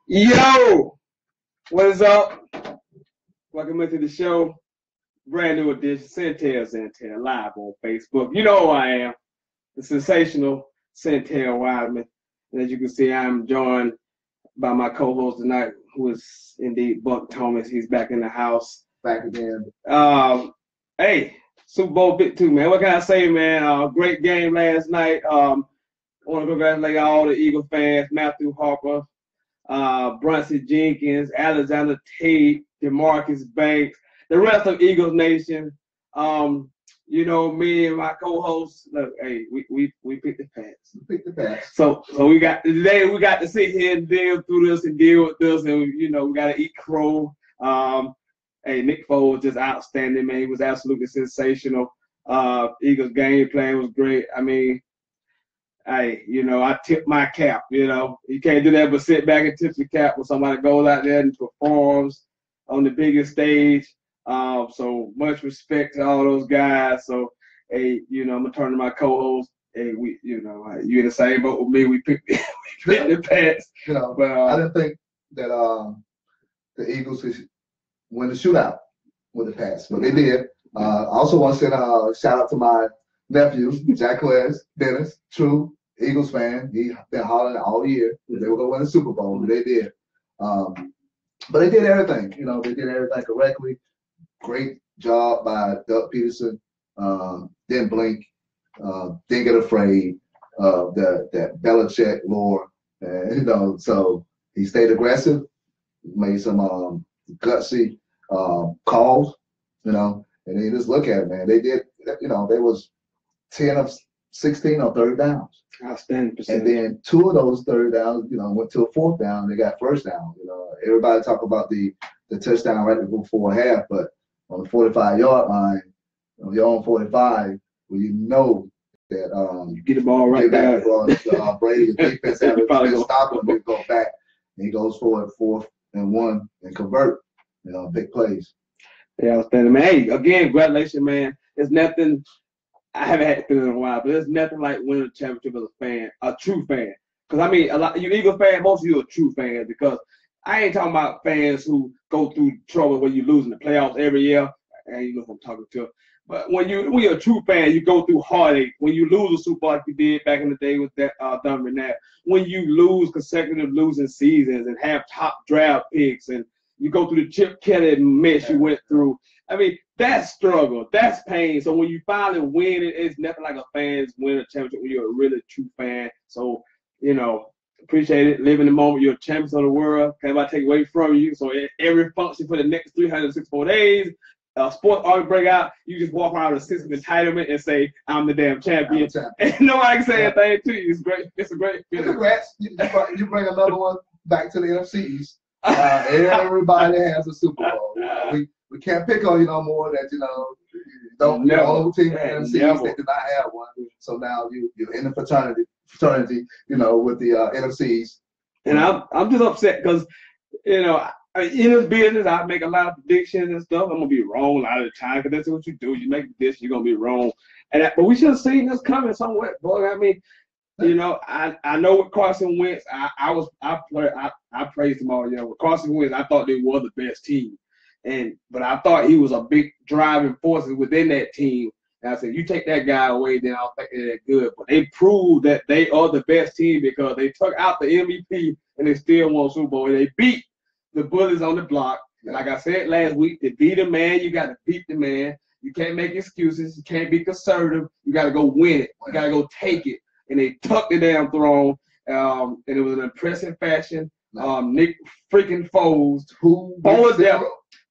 Yo, what is up? Welcome into the show. Brand new edition, Sentell live on Facebook. You know who I am, the sensational Sentell Wiseman. And as you can see, I'm joined by my co-host tonight, who is indeed Buck Thomas. He's back in the house. Back again. Hey, Super Bowl bit too, man. What can I say, man? Great game last night. I want to congratulate all the Eagle fans, Matthew Harper, Brunson Jenkins, Alexander Tate, DeMarcus Banks, the rest of Eagles Nation. You know, me and my co-hosts, look, hey, we picked the Pats. We picked the Pats. So we got to sit here and deal through this and deal with this, and you know, we got to eat crow. Hey, Nick Foles was just outstanding, man. He was absolutely sensational. Eagles game plan was great. I mean, hey, you know, I tip my cap, you know. You can't do that but sit back and tip your cap when somebody goes out there and performs on the biggest stage. So much respect to all those guys. So, hey, you know, I'm going to turn to my co-host. Hey, you know, you in the same boat with me. We picked the Pats. You know, but, I didn't think that the Eagles could win the shootout with the Pats, but they did. I also want to send a shout out to my nephew, Jack Dennis, true Eagles fan. He been hollering all year. They were going to win the Super Bowl, but they did. But they did everything. You know, they did everything correctly. Great job by Doug Peterson. Didn't blink. Didn't get afraid of that Belichick lore. You know, so he stayed aggressive. Made some gutsy calls. You know, and then you just look at it, man. They did. You know, they was 10 of 16 on third downs. Outstanding percentage. And then 2 of those third downs, you know, went to a fourth down. They got first down. You know, everybody talk about the touchdown right before half, but on the 45-yard line, on your own 45, well, you know that you get the ball right back. Brady, the defense having to stop him, they go back, and he goes for it 4th and 1 and convert. You know, big plays. Yeah, outstanding, man. Hey, again, congratulations, man. There's nothing. I haven't had to feel in a while, but there's nothing like winning a championship as a fan, a true fan. Because I mean, a lot you Eagle fans, most of you are true fans. Because I ain't talking about fans who go through trouble when you lose in the playoffs every year. And you know who I'm talking to. But when you're a true fan, you go through heartache. When you lose a Super Bowl like you did back in the day with that Don Renat, when you lose consecutive losing seasons and have top draft picks, and you go through the Chip Kelly mess you went through. I mean, that's struggle. That's pain. So when you finally win it, it's nothing like a fan's win a championship when you're a really true fan. So, you know, appreciate it. Live in the moment. You're a champion of the world. Can't nobody take away from you. So every function for the next 364 days, sports always break out. You just walk around with a sense of entitlement and say, I'm the damn champion. And nobody can say anything to you. It's great. It's a great feeling. Congrats. You bring another one back to the NFC East. Everybody has a Super Bowl. We can't pick on you no more that, you know, don't your own team in the NFC East, they did not have one. So now you're in the fraternity, you know, with the NFCs. And I'm just upset because, you know, in this business, I make a lot of predictions and stuff. I'm going to be wrong a lot of the time because that's what you do. You make a prediction, you're going to be wrong. But we should have seen this coming somewhere, boy. I mean, you know, I know with Carson Wentz, I praised him all year. With Carson Wentz, I thought they were the best team. But I thought he was a big driving force within that team. And I said, you take that guy away, then I don't think they're that good. But they proved that they are the best team because they took out the MVP and they still won Super Bowl. And they beat the bullies on the block. And like I said last week, to beat a man, you got to beat the man. You can't make excuses. You can't be conservative. You got to go win it. You got to go take it. And they tucked the damn throne. And it was an impressive fashion. Nick freaking Foles.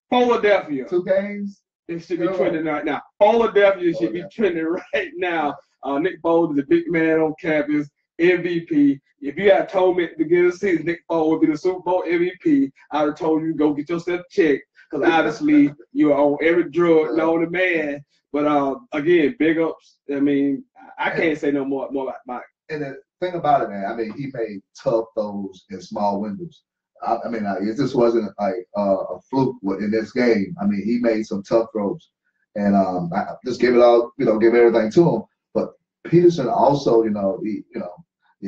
Philadelphia. 2 games. It should be trending right now. Philadelphia should be trending right now. Nick Foles is a big man on campus. MVP. If you had told me at the beginning of the season Nick Foles would be the Super Bowl MVP, I would have told you to go get yourself checked because obviously you are on every drug known to man. But again, big ups. I mean, I can't say no more about Mike. And the thing about it, man, I mean, he made tough throws in small windows. I mean, it just wasn't like a fluke in this game. I mean, he made some tough throws, and I just give it all, give everything to him. But Peterson also, he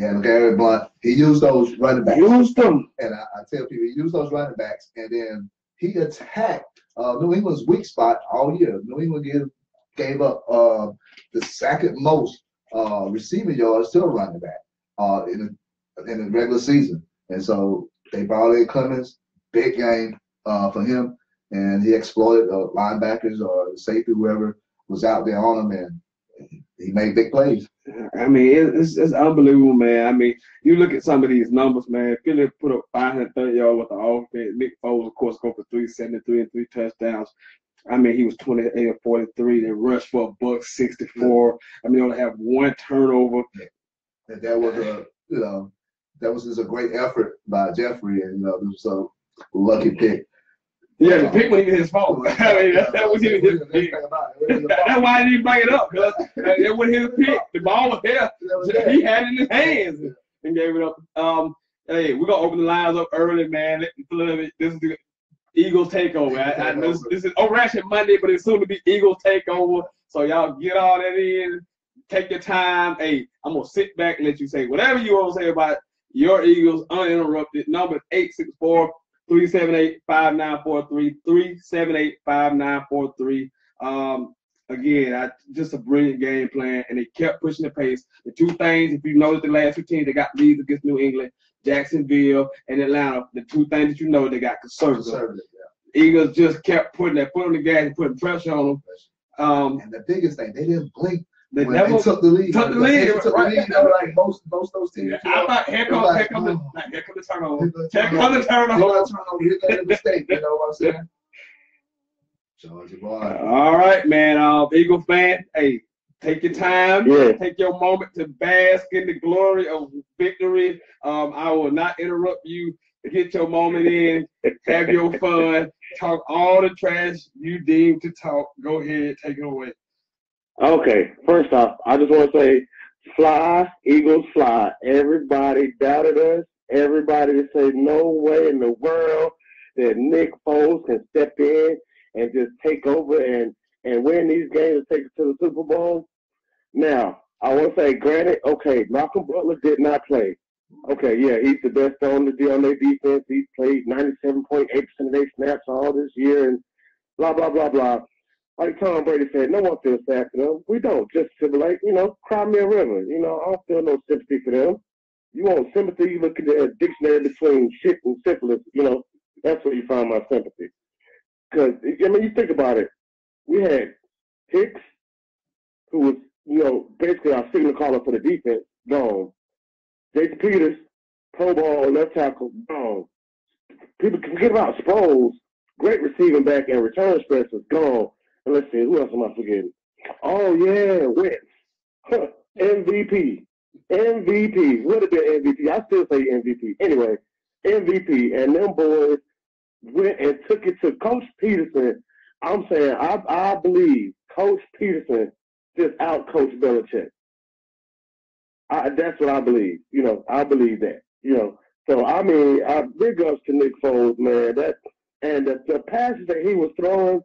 had Gary Blunt. He used those running backs. Used them. And I tell people, he used those running backs, and then he attacked New England's weak spot all year. New England gave up the second most receiving yards to a running back in the regular season. And so they brought in Clemens, big game for him, and he exploited linebackers or safety, whoever was out there on him, and he made big plays. I mean, it's unbelievable, man. I mean, you look at some of these numbers, man. Philly put up 530 yards with the offense. Nick Foles, of course, go for 373 and 3 touchdowns. I mean, he was 28 of 43. They rushed for $164. I mean, they only have 1 turnover. And that was that was just a great effort by Jeffrey, and it was a lucky pick. Yeah, the pick wasn't even his fault. I mean, that was his pick. That's why I didn't bring it up, because it wasn't his pick. The ball was there. He had it in his hands and gave it up. Hey, we're going to open the lines up early, man. This is the Eagles takeover. I know this is actually Monday, but it's soon to be Eagles takeover. So y'all get all that in. Take your time. Hey, I'm going to sit back and let you say whatever you want to say about your Eagles uninterrupted. Number 864-378-5943. 378-5943. Again, just a brilliant game plan, and they kept pushing the pace. The two things, if you notice the last 2 teams, they got leads against New England, Jacksonville, and Atlanta. The 2 things that they got conservative. Eagles just kept putting their foot on the gas and putting pressure on them. And the biggest thing, they didn't blink. They took the lead. Took the lead, like most those teams. I thought, here come the turnover. Here come the turnover. Here comes the mistake. You know what I'm saying? Georgia boy. All right, man. Eagle fan, hey, take your time. Yeah. Take your moment to bask in the glory of victory. I will not interrupt you to get your moment in. Have your fun. Talk all the trash you deem to talk. Go ahead. Take it away. Okay, first off, I just want to say, fly, Eagles fly. Everybody doubted us. Everybody said no way in the world that Nick Foles can step in and just take over and win these games and take it to the Super Bowl. Now, I want to say, granted, okay, Malcolm Butler did not play. Okay, yeah, he's the best on their defense. He's played 97.8% of their snaps all this year and blah, blah, blah, blah. Like Tom Brady said, no one feels sad for them. We don't. Just Timberlake, cry me a river. I don't feel no sympathy for them. You want sympathy, you look at the dictionary between shit and syphilis, that's where you find my sympathy. Because, you think about it. We had Hicks, who was, basically our signal caller for the defense, gone. Jason Peters, Pro Bowl, left tackle, gone. People can forget about Sproles, great receiving back and return specialist, gone. And let's see, who else am I forgetting? Oh, yeah, Wentz. MVP. Would have been MVP. I still say MVP. Anyway, MVP. And them boys went and took it to Coach Peterson. I'm saying, I believe Coach Peterson just out-coached Belichick. That's what I believe. I believe that. So, I mean, big ups to Nick Foles, man. And the passes that he was throwing,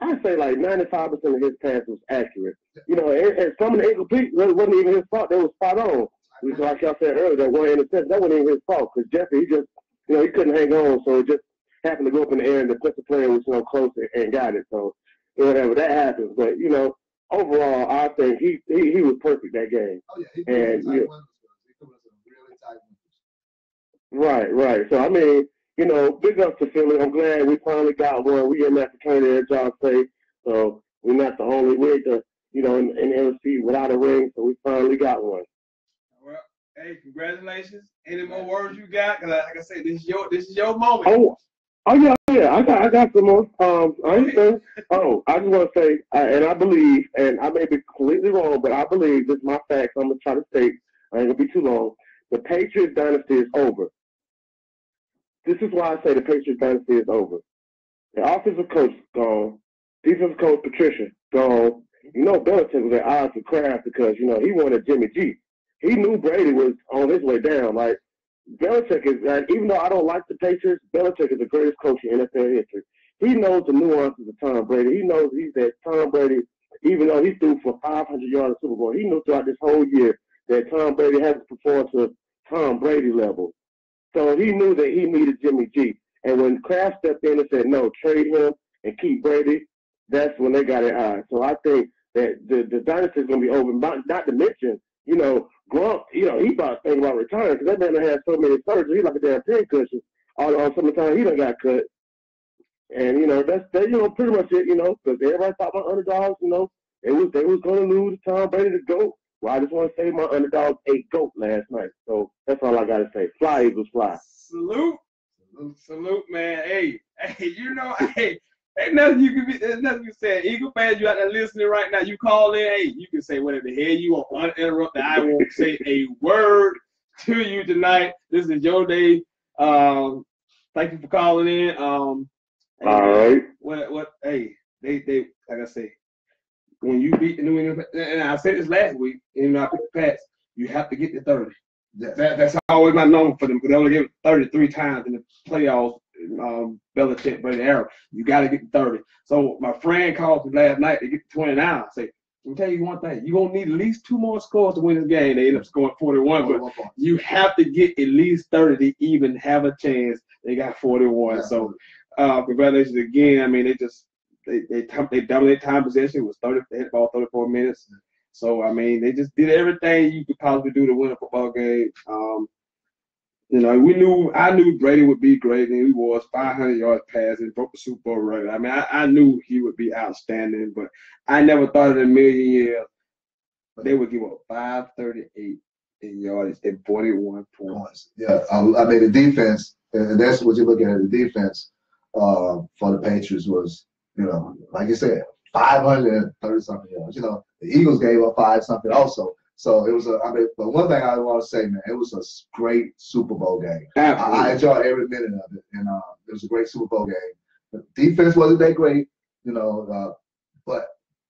I'd say like 95% of his passes was accurate. And some of the incomplete wasn't even his fault. They were spot on. Like y'all said earlier, that one interception, that wasn't even his fault because Jeffrey, he just, he couldn't hang on, so it just happened to go up in the air and the defensive player was, close and got it. So, whatever, that happens. But, overall, I think he was perfect that game. Oh, yeah. He and, really tight windows. Right. So, I mean, big ups to Philly. I'm glad we finally got one. We in Massachusetts, as y'all say. So, We're not the only. We're the in the NFC without a ring, so we finally got one. Well, hey, congratulations. Any more words you got? Cause like I said, this is your moment. Oh yeah. I got some more. I understand. I just want to say, and I believe, and I may be completely wrong, but I believe this is my facts. I'm gonna try to state. I ain't gonna be too long. The Patriots dynasty is over. This is why I say the Patriots dynasty is over. The offensive coach gone. Defensive coach Patricia gone. Belichick was at odds with Kraft because he wanted Jimmy G. He knew Brady was on his way down. Like Belichick is, even though I don't like the Patriots, Belichick is the greatest coach in NFL history. He knows the nuances of Tom Brady. He knows he's that Tom Brady, even though he threw for 500 yards in Super Bowl, he knew throughout this whole year that Tom Brady hasn't performed to Tom Brady level. So he knew that he needed Jimmy G. And when Kraft stepped in and said, no, trade him and keep Brady, that's when they got it high. So I think that the dynasty is going to be over. Not to mention, Gronk, he about thinking about retiring because that man had so many surgeries. He's like a damn pincushion. On some of the time he done got cut. And, that's pretty much it, because everybody thought my underdogs, they was going to lose Tom Brady to GOAT. Well, I just want to say my underdogs ate GOAT last night. So that's all I got to say. Fly, Eagles, fly. Salute, man. Hey, ain't nothing you can be. There's nothing you say. Eagle fans, you out there listening right now. You call in. Hey, you can say whatever the hell you want uninterrupted. I won't say a word to you tonight. This is your day. Thank you for calling in. All right. What? Hey, they like I say, when you beat the New England, and I said this last week, I picked the Pats. You have to get to 30. That's always my number for them because they only gave it 33 times in the playoffs. Belichick, Brady era. You got to get to 30. So my friend called me last night to get to 29. I say, let me tell you one thing. You're going to need at least 2 more scores to win this game. They end up scoring 41, but you have to get at least 30 to even have a chance. They got 41. Yeah. So congratulations again. I mean, they dominated time possession. It was 30. They had the ball 34 minutes. So, I mean, they just did everything you could possibly do to win a football game. I knew Brady would be great, and he was 500 yards passing, broke the Super Bowl record. I mean, I knew he would be outstanding, but I never thought in a million years they would give up 538 in yardage and 41 points. Yeah, I mean, the defense, and that's what you look at. The defense for the Patriots was, like you said, 530-something yards. The Eagles gave up 5-something also. So it was but one thing I want to say, man, it was a great Super Bowl game. I enjoyed every minute of it, and it was a great Super Bowl game. The defense wasn't that great, but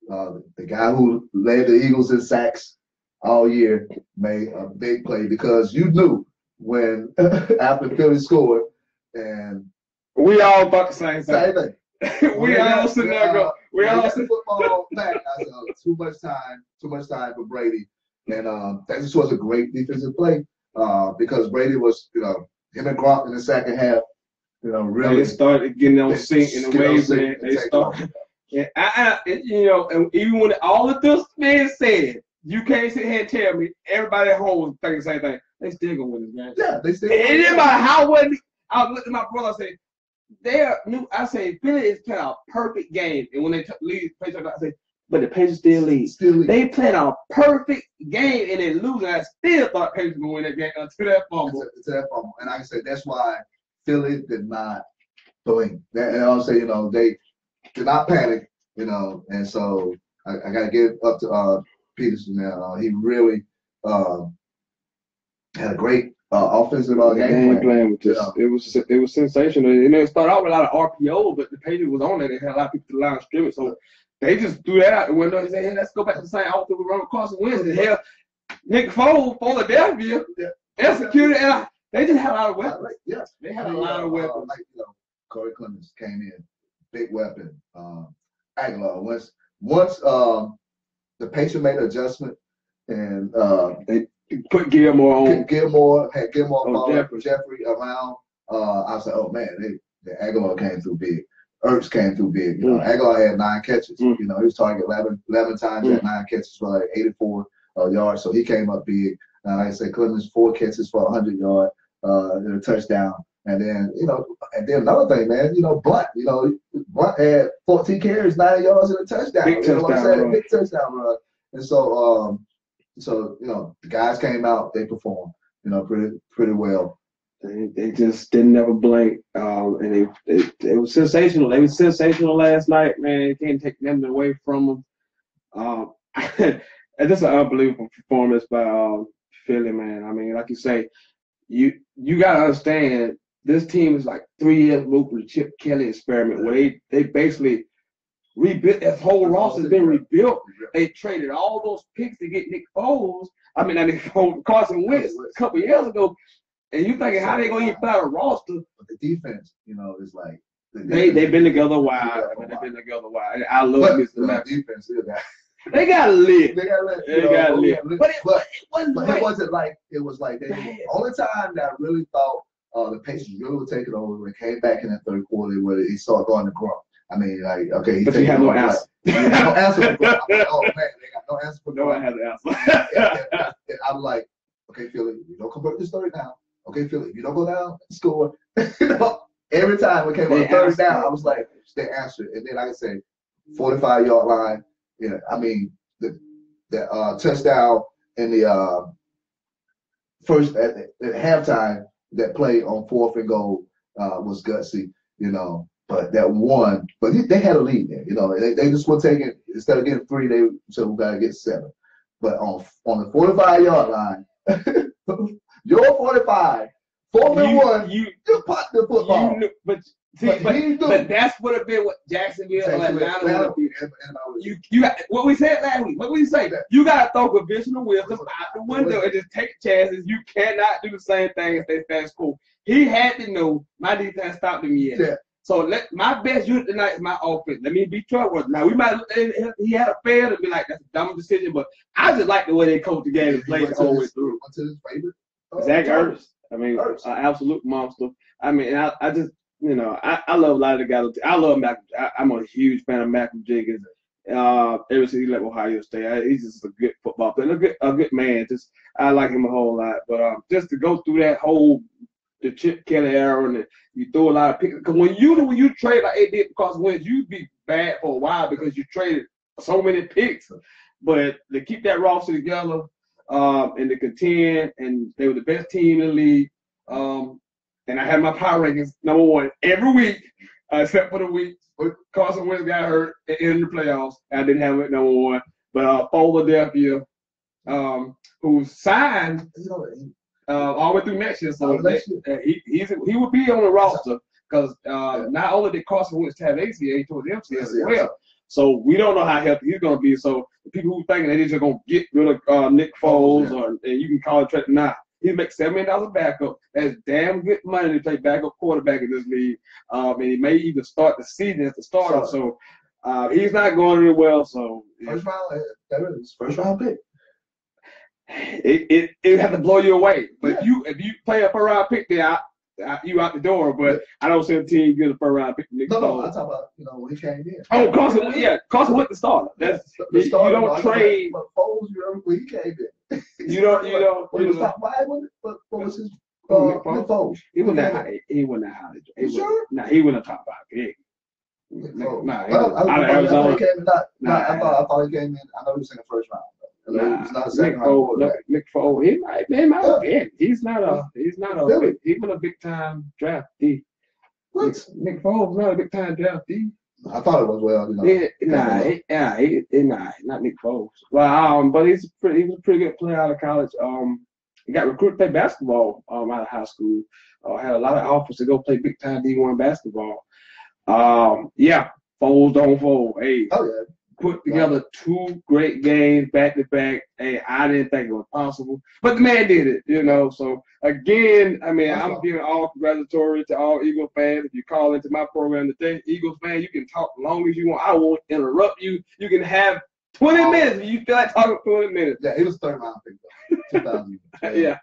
the guy who led the Eagles in sacks all year made a big play because you knew when after Philly scored, and we all thought the same thing. we all sitting there go. We all sitting football back. I said, too much time for Brady. And that just was a great defensive play because Brady was, him and Gronk in the second half, really. They started getting on sync in the waves, man. They started. And even when all of this man said, you can't sit here and tell me everybody at home was thinking the same thing. They still gonna win this game. Yeah, they still. It didn't matter how well. I looked at my brother. I said, I say Philly is playing a perfect game, and when they lead, I say. But the Patriots still lead. They played a perfect game and they lose. And I still thought Patriots would win that game until that fumble. And like I said, that's why Philly did not blink. And I'll say, they did not panic, And so I got to give up to Peterson now. He really had a great offensive game plan. It was sensational. And it started out with a lot of RPO, but the Patriots was on there. They had a lot of people to the line of scrimmage. So they just threw that out the window and said, hey, let's go back to the same offense we run across the Wednesday. Hell, Nick Foles, Philadelphia, executed, and they just had a lot of weapons. They had a lot of weapons. Corey Clemens came in, big weapon. Aguilar. Once the Patriots made an adjustment and they put Gilmore on. Gilmore followed Jeffrey around. I was like, oh man, the Aguilar came through big. Ertz came through big. Aguilar had 9 catches. He was targeted 11 times, had 9 catches for like 84 yards. So he came up big. Like I said, Clemens 4 catches for 100 yards and a touchdown. And then, another thing, man, Blunt, Blunt had 14 carries, 90 yards, and a touchdown. Big touchdown run. Big touchdown run. And so, the guys came out, they performed, pretty well. They just didn't never blink, and it was sensational. They were sensational last night, man. You can't take them away from them. And this is an unbelievable performance by Philly, man. I mean, like you say, you gotta understand this team is like 3 years removed from the Chip Kelly experiment, where they basically rebuilt. That whole roster has been rebuilt. They traded all those picks to get Nick Foles. I mean, Carson Wentz a couple years ago. And you thinking how they gonna even find a roster? But the defense, is like they've been together a while. They've been together a while. I love this defense. They got lit. They got lit. But it wasn't like it was like the only time that I really thought the Pacers really were taking over when it came back in that third quarter where he started going to Gronk. I mean, like, okay, but you have no answer. You have no answer for Gronk. I'm like, oh man, they got no answer for Gronk. No one has an answer. I'm like, okay, Philly, you don't convert this third down. Okay, Philly, if you don't go down and score, every time we came on the third down, I was like, they answered. And then, like I said, 45-yard line. Yeah, I mean, the touchdown in the first at halftime, that play on 4th and goal was gutsy, But that one, but they had a lead there, They just were taking, instead of getting 3, they said we gotta get 7. But on the 45-yard line, you're 45, 4-1, you punt the football. But that's what have been what Jacksonville or Atlanta would be. What we said last week. What we say? You gotta throw conventional wisdom out the window and just take chances. You cannot do the same thing as they fast cool. He had to know my defense stopped him yet. Yeah. So my best unit tonight is my offense. Let me be trustworthy. Now we might he had a fail to be like that's a dumb decision, but I just like the way they coach the game and play the whole way through. What's his favorite? Zach Ertz. I mean, an absolute monster. I mean, I just. I love a lot of the guys. I love Malcolm. I'm a huge fan of Malcolm Jenkins. Ever since he left Ohio State, he's just a good football player, a good man. I like him a whole lot. But just to go through that whole the Chip Kelly era, and you throw a lot of picks. Because when you trade like it did, because when you be bad for a while because you traded so many picks, but to keep that roster together and to contend, and they were the best team in the league. And I had my power rankings number 1 every week, except for the week Carson Wentz got hurt in the playoffs. I didn't have it number 1. But Philadelphia, who signed all the way through next year, so he would be on the roster because not only did Carson Wentz have ACL, he tore the MCL as well. So we don't know how healthy he's going to be. So the people who thinking they're just going to get rid of Nick Foles, and you can call it trade, nah. He makes $7 million backup. That's damn good money to play backup quarterback in this league. And he may even start the season as the starter. So he's not going really well. So first round pick. It have to blow you away. But if you play a first round pick, then you out the door. But I don't see a team get a first round pick. No, I'm talking about when he came in. Oh, Carson went the starter. That's the starter. You don't trade. But Foles, when he came in. You don't. He was top 5. What was his Nick Foles? He wasn't that high. He wasn't that high. Sure? Nah, he wasn't a top 5 pick. Nah, I thought he came in. I know he was in the first round. He's not a second round. Nick Foles, he might have been. He's not a big time draftee. What? Nick Foles not a big time draftee. I thought it was not Nick Foles. Well, but he was a pretty good player out of college. He got recruited to play basketball out of high school. Had a lot of offers to go play big time D1 basketball. Foles don't fold. Hey, put together 2 great games back to back. Hey, I didn't think it was possible, but the man did it. So again, I mean, I'm giving all congratulatory to all Eagle fans. If you call into my program today, Eagles fan, you can talk as long as you want. I won't interrupt you. You can have 20 minutes if you feel like talking 20 minutes. Yeah, it was third round pick though. 2000. Yeah,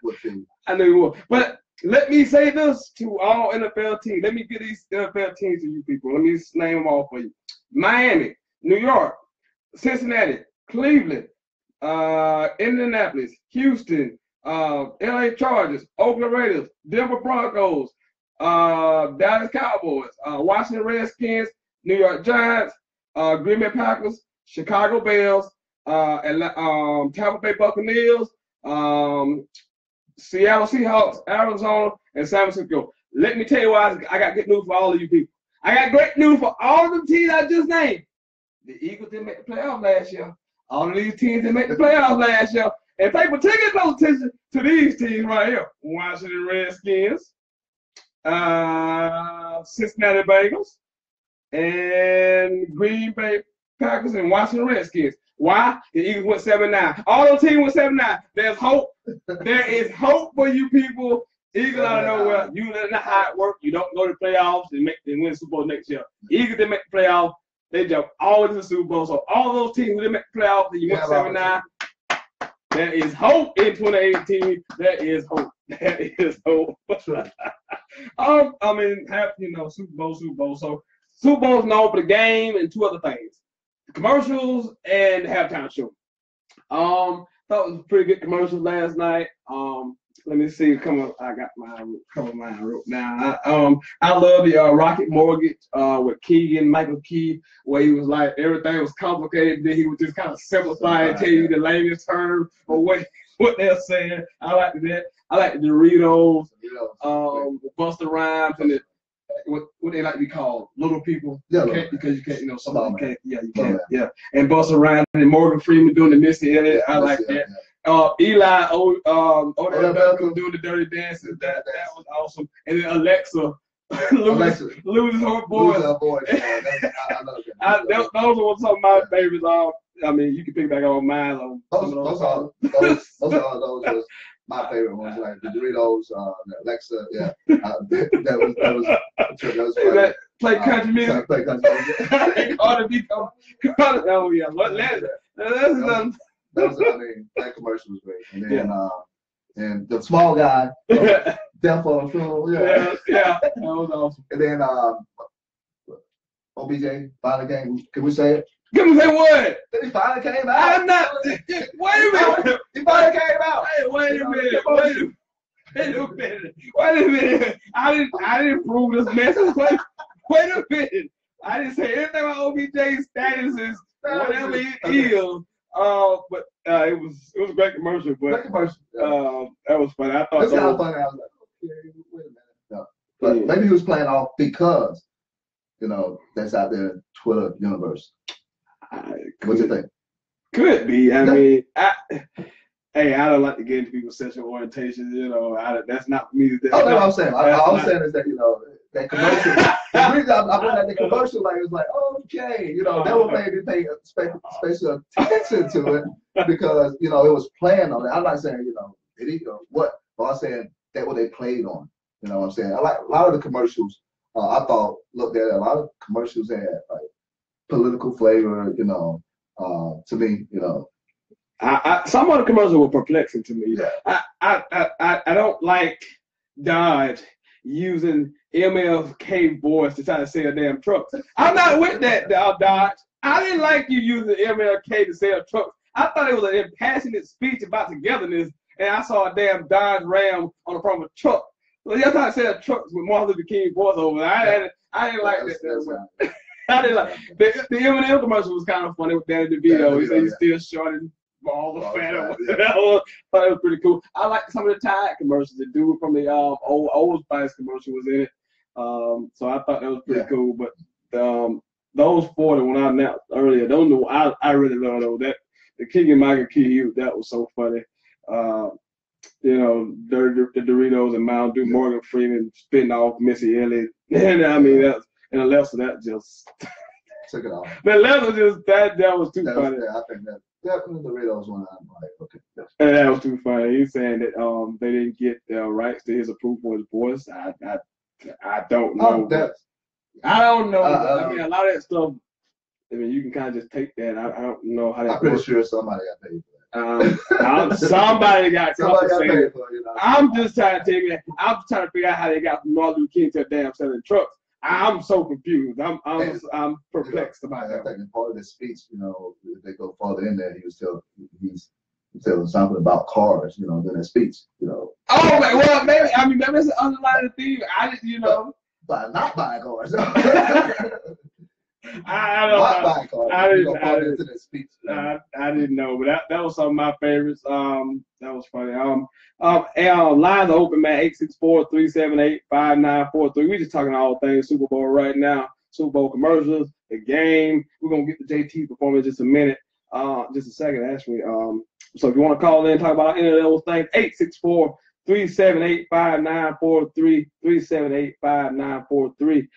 I know you will. But let me say this to all NFL teams. Let me give these NFL teams to you people. Let me just name them all for you. Miami, New York, Cincinnati, Cleveland, Indianapolis, Houston, LA Chargers, Oakland Raiders, Denver Broncos, Dallas Cowboys, Washington Redskins, New York Giants, Green Bay Packers, Chicago Bears, Tampa Bay Buccaneers, Seattle Seahawks, Arizona, and San Francisco. Let me tell you why I got good news for all of you people. I got great news for all of them teams I just named. The Eagles didn't make the playoffs last year. All of these teams didn't make the playoffs last year. And pay particular close attention to these teams right here. Washington Redskins, Cincinnati Bengals, and Green Bay Packers and Washington Redskins. Why? The Eagles went 7-9. All those teams went 7-9. There's hope. There is hope for you people. Eagles out of nowhere. You know how it works. You don't go to the playoffs and win the Super Bowl next year. Eagles didn't make the playoffs. They jump all to the Super Bowl. So all those teams who didn't make the playoffs and you went 7-9. There is hope in 2018. There is hope. There is hope. I mean, Super Bowl. So Super Bowl's known for the game and two other things: the commercials and the halftime show. Thought it was pretty good commercials last night. Let me see. I got mine wrote down. I love the Rocket Mortgage with Michael Key, where he was like everything was complicated. Then he would just kind of simplify and tell you the layman's term or what they're saying. I like that. I like the Doritos, Busta Rhymes, and what they like to be called, little people. Yeah, because you can't, somebody can't. Yeah, you can't. Yeah, and Busta Rhymes and Morgan Freeman doing the Missy Elliott. I like that. Eli Odell Beckham doing the dirty dances. That was awesome. And then Alexa loses her voice. Those are some of my favorites. I mean, you can pick back on mine. Those are my favorite ones, like the Doritos, Alexa. Yeah, that was funny. Play country music. Play country music. Oh yeah, that commercial was great. And then, and the small guy, Death on the Funeral. Yeah, that was awesome. And then, OBJ finally came. Can we say it? Can we say what? He finally came out. I'm not. Wait a minute. He finally came out. Hey, wait a minute. I didn't prove this message. Wait a minute. I didn't say anything about OBJ's status is whatever it is. But it was a great commercial. But that was funny. I thought that's kind of funny. I was like, okay, wait a minute. No. But maybe he was playing off because that's out there in Twitter universe. What do you think? Could be. I mean, I don't like to get into people's sexual orientation. That's not me. That's what I'm saying. All I'm saying is that that commercial. The reason I went at the commercial, like it was like, okay, they were maybe paying special attention to it because it was playing on it. I'm not saying did he what, but I'm saying that what they played on. You know what I'm saying? I like a lot of the commercials. I thought looked at a lot of commercials had like political flavor. To me, some of the commercials were perplexing to me. Yeah. I don't like Dodge using MLK voice to try to sell damn trucks. I'm not with that, Dodge. I didn't like you using MLK to sell trucks. I thought it was an impassionate speech about togetherness, and I saw a damn Dodge Ram on the front of a truck. So you're trying to sell trucks with Martin Luther King voice over. I didn't like that. I didn't like the Eminem commercial was kind of funny with Danny DeVito. He said he's still short and all the fat. I thought it was pretty cool. I like some of the Tide commercials. The dude from the Old Spice commercial was in it. So I thought that was pretty cool. But those 40 when I announced earlier, I really love those. That the King and Michael Key, that was so funny. The Doritos and Mountain Dew, Morgan Freeman spitting off Missy Elliott. And I mean and Alexa, that just took it off. The Alexa just that was too funny. I think that definitely the Doritos one. I'm like, okay. And that was too funny. He's saying that they didn't get rights to his approval for his voice. I don't know. I don't know. I mean, a lot of that stuff. I mean, you can kind of just take that. I don't know how that. I'm pretty sure somebody got paid for that. Somebody got compensated. I'm just trying to take it. I'm trying to figure out how they got from Martin Luther King to damn selling trucks. I'm so confused. I'm perplexed about that. I think in part of the speech, if they go farther in there, he was still he's tell them something about cars, you know, in a speech, you know. Oh, well, maybe, I mean, maybe it's an underlying theme. I just, you know. But not buying cars. I don't not buying cars. I didn't know, but that was some of my favorites. That was funny. And lines are open, man. 864-378-5943. We just talking all things Super Bowl right now. Super Bowl commercials, the game. We're gonna get to JT's performance in just a minute. Just a second, actually. So if you want to call in, talk about any of those things, 864-378-5943, 378-5943.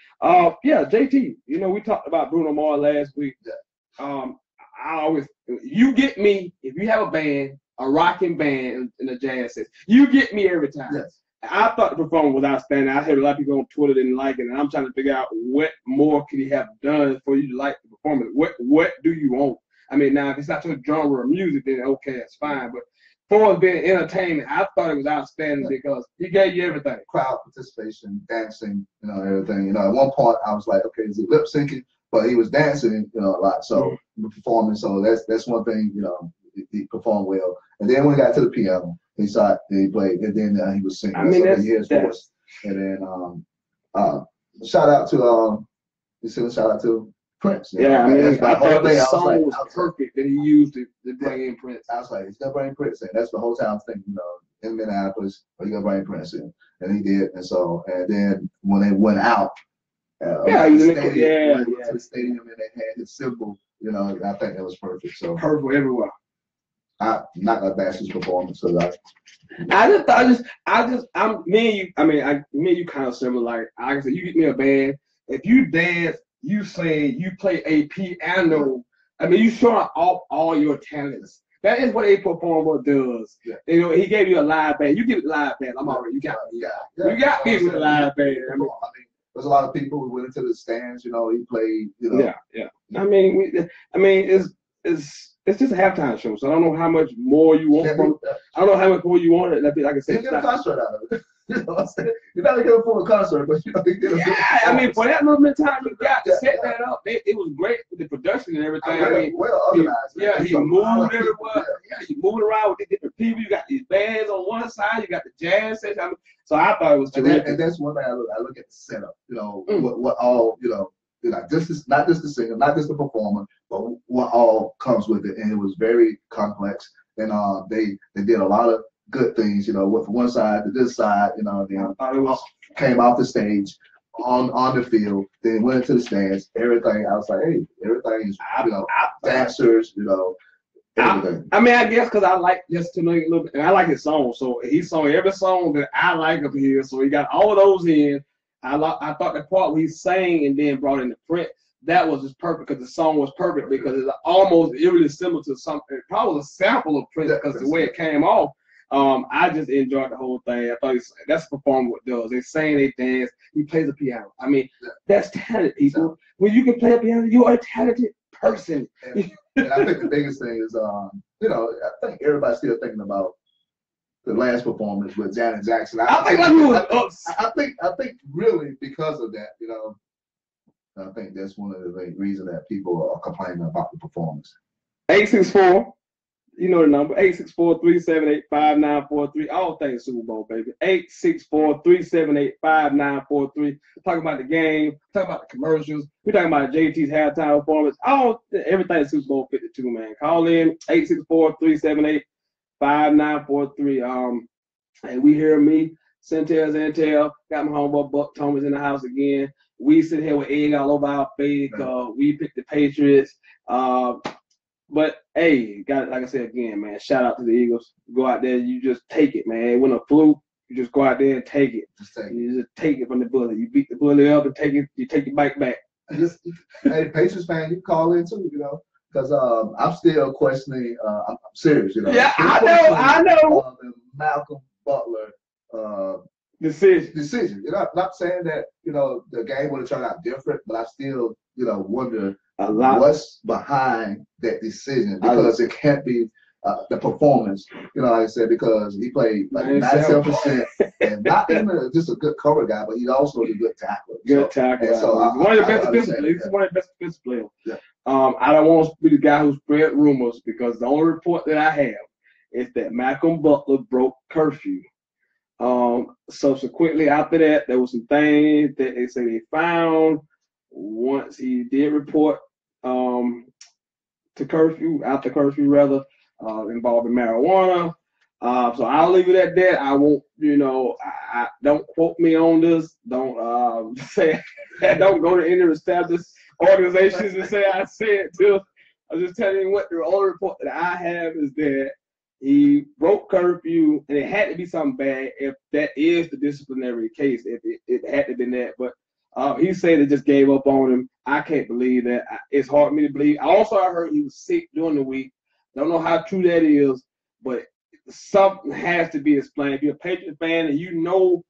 Yeah, JT, you know, we talked about Bruno Mars last week. You get me, if you have a band, a rocking band in a jazz set, you get me every time. Yes. I thought the performance was outstanding. I heard a lot of people on Twitter didn't like it, and I'm trying to figure out what more could he have done for you to like the performance. What do you want? I mean, now if it's not your genre of music, then okay, that's fine. But for it being entertainment, I thought it was outstanding because he gave you everything. Crowd participation, dancing, you know, everything. You know, at one part I was like, okay, is he lip syncing? But he was dancing, you know, a lot. So performing. So that's one thing, you know, he performed well. And then when he got to the piano, he played, and then he was singing. I mean, that's voice. And then shout out to Prince. Yeah, I mean, I thought the song was like, perfect that he used to bring in Prince. I was like, he's gonna bring Prince in. That's the whole time I was thinking, you know, in Minneapolis, he's gonna bring Prince in, and he did. And then when they went out, to the stadium, and they had his symbol. You know, I think that was perfect. So perfect everywhere. I'm not gonna bash his performance. So me and you kind of similar. Like I said, you get me a band. If you dance, you sing, you play a piano. I mean, you show off all your talents. That is what a performer does. Yeah. You know, he gave you a live band. You give it a live band. I'm already. You got me. You got me with a live band. I mean, there's a lot of people who went into the stands. You know, he played. You know. Yeah. I mean, it's just a halftime show, so I don't know how much more you want from. I don't know how much more you want it. Like I said, get a concert out of it. You know what I'm saying? You're not gonna afford a concert, but you know, I mean, for that little bit of time you got to set that up, it was great with the production and everything. I mean, well organized. He moved everywhere. Yeah, he moved around with the different people. You got these bands on one side, you got the jazz section. I mean, so I thought it was terrific. And that's one thing I look at the setup. You know, what all not just the singer, not just the performer, but what all comes with it. And it was very complex. And they did a lot of good things, you know, with one side to this side, you know, then came off the stage on the field, then went into the stands, everything. I was like, hey, everything is, you know, dancers, you know, everything. I mean, I guess because I like Justin Timberlake a little bit, and I like his song, so he sung every song that I like up here, so he got all of those in. I thought the part where he sang and then brought in the print, that was just perfect because the song was perfect because it's almost eerily similar to something, probably a sample of Prince because the way it came off. I just enjoyed the whole thing. I thought that's a performer what does. They sing, they dance. He plays the piano. I mean, that's talented, people. When you can play a piano, you are a talented person. And I think the biggest thing is, you know, I think everybody's still thinking about the last performance with Janet Jackson. I think really because of that, you know, I think that's one of the reasons that people are complaining about the performance. 864. You know the number, 864-378-5943. All things Super Bowl, baby. 864-378-5943. Talking about the game, talking about the commercials. We're talking about JT's halftime performance. Everything Super Bowl 52, man. Call in, 864-378-5943. And we hear me, Sentell. Got my homeboy Buck Thomas in the house again. We sit here with egg all over our face. We picked the Patriots. But hey, like I said again, man, shout out to the Eagles. Go out there, you just take it, man. When a fluke, you just go out there and take it. You just take it from the bully. You beat the bully up and take it. You take your bike back. Hey, Patriots fan, you call in too, you know, because I'm still questioning. I'm serious, you know. Yeah, I know. The Malcolm Butler decision. You know, I'm not saying that, you know, the game would have turned out different, but I still, you know, wonder what's behind that decision, because it can't be the performance, you know, like I said, because he played like 97% and not even just a good cover guy, but he's also a good tackler. Tackler. So one of the best defensive players. He's one of the best defensive players. Yeah. I don't want to be the guy who spread rumors, because the only report that I have is that Malcolm Butler broke curfew. Subsequently after that, there was some things that they say they found once he did report to curfew, after curfew rather, involving marijuana. So I'll leave it at that. I won't, I don't quote me on this. Don't say, don't go to any established organizations and say I said to. I'm just telling you what the only report that I have is that he broke curfew, and it had to be something bad if that is the disciplinary case. If it had to be that, but he said it just gave up on him. I can't believe that. It's hard for me to believe. I heard he was sick during the week. Don't know how true that is, but something has to be explained. If you're a Patriot fan and you know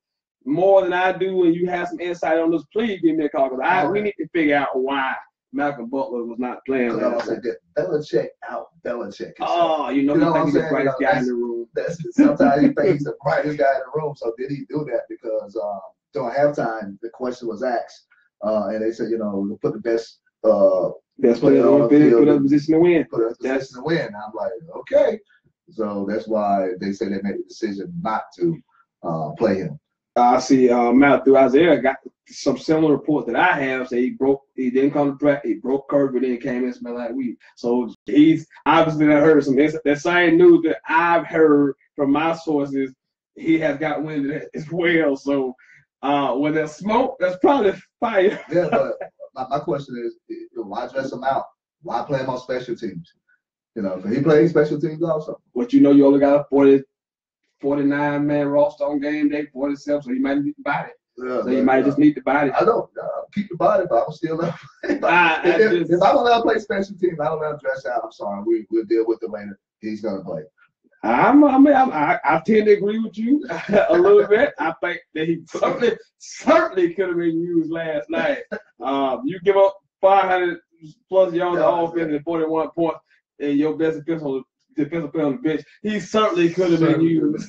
more than I do, and you have some insight on this, please give me a call, because we need to figure out why Malcolm Butler was not playing. Belichick out Belichick. You think he's the brightest guy in the room. Sometimes you think he's the brightest guy in the room. So did he do that? Because during halftime, the question was asked, and they said, we'll put the best player on the field, put us in position to win. Put us in position to win. I'm like, okay. So that's why they say they made the decision not to play him. I see Matthew Isaiah got some similar reports that I have. Say he didn't come to practice, he broke curfew, then came in smelling like weed. So he's obviously heard some that same news that I've heard from my sources. He has got wind of that as well. So when there's smoke, that's probably fire. Yeah, but my question is, why dress him out? Why play him on special teams? Can he play special teams also? But you only got a 49-man roster on game day, 47, so you might need the body. Yeah, so you might just need the body. I don't keep the body, but I'm still up. If I don't let him play special teams, I don't let him dress out. I'm sorry. We'll deal with it later. He's going to play. I tend to agree with you a little bit. I think that he certainly could have been used last night. You give up 500 plus yards of offense and 41 points, and your best defensive player on the bench. He certainly could have been used.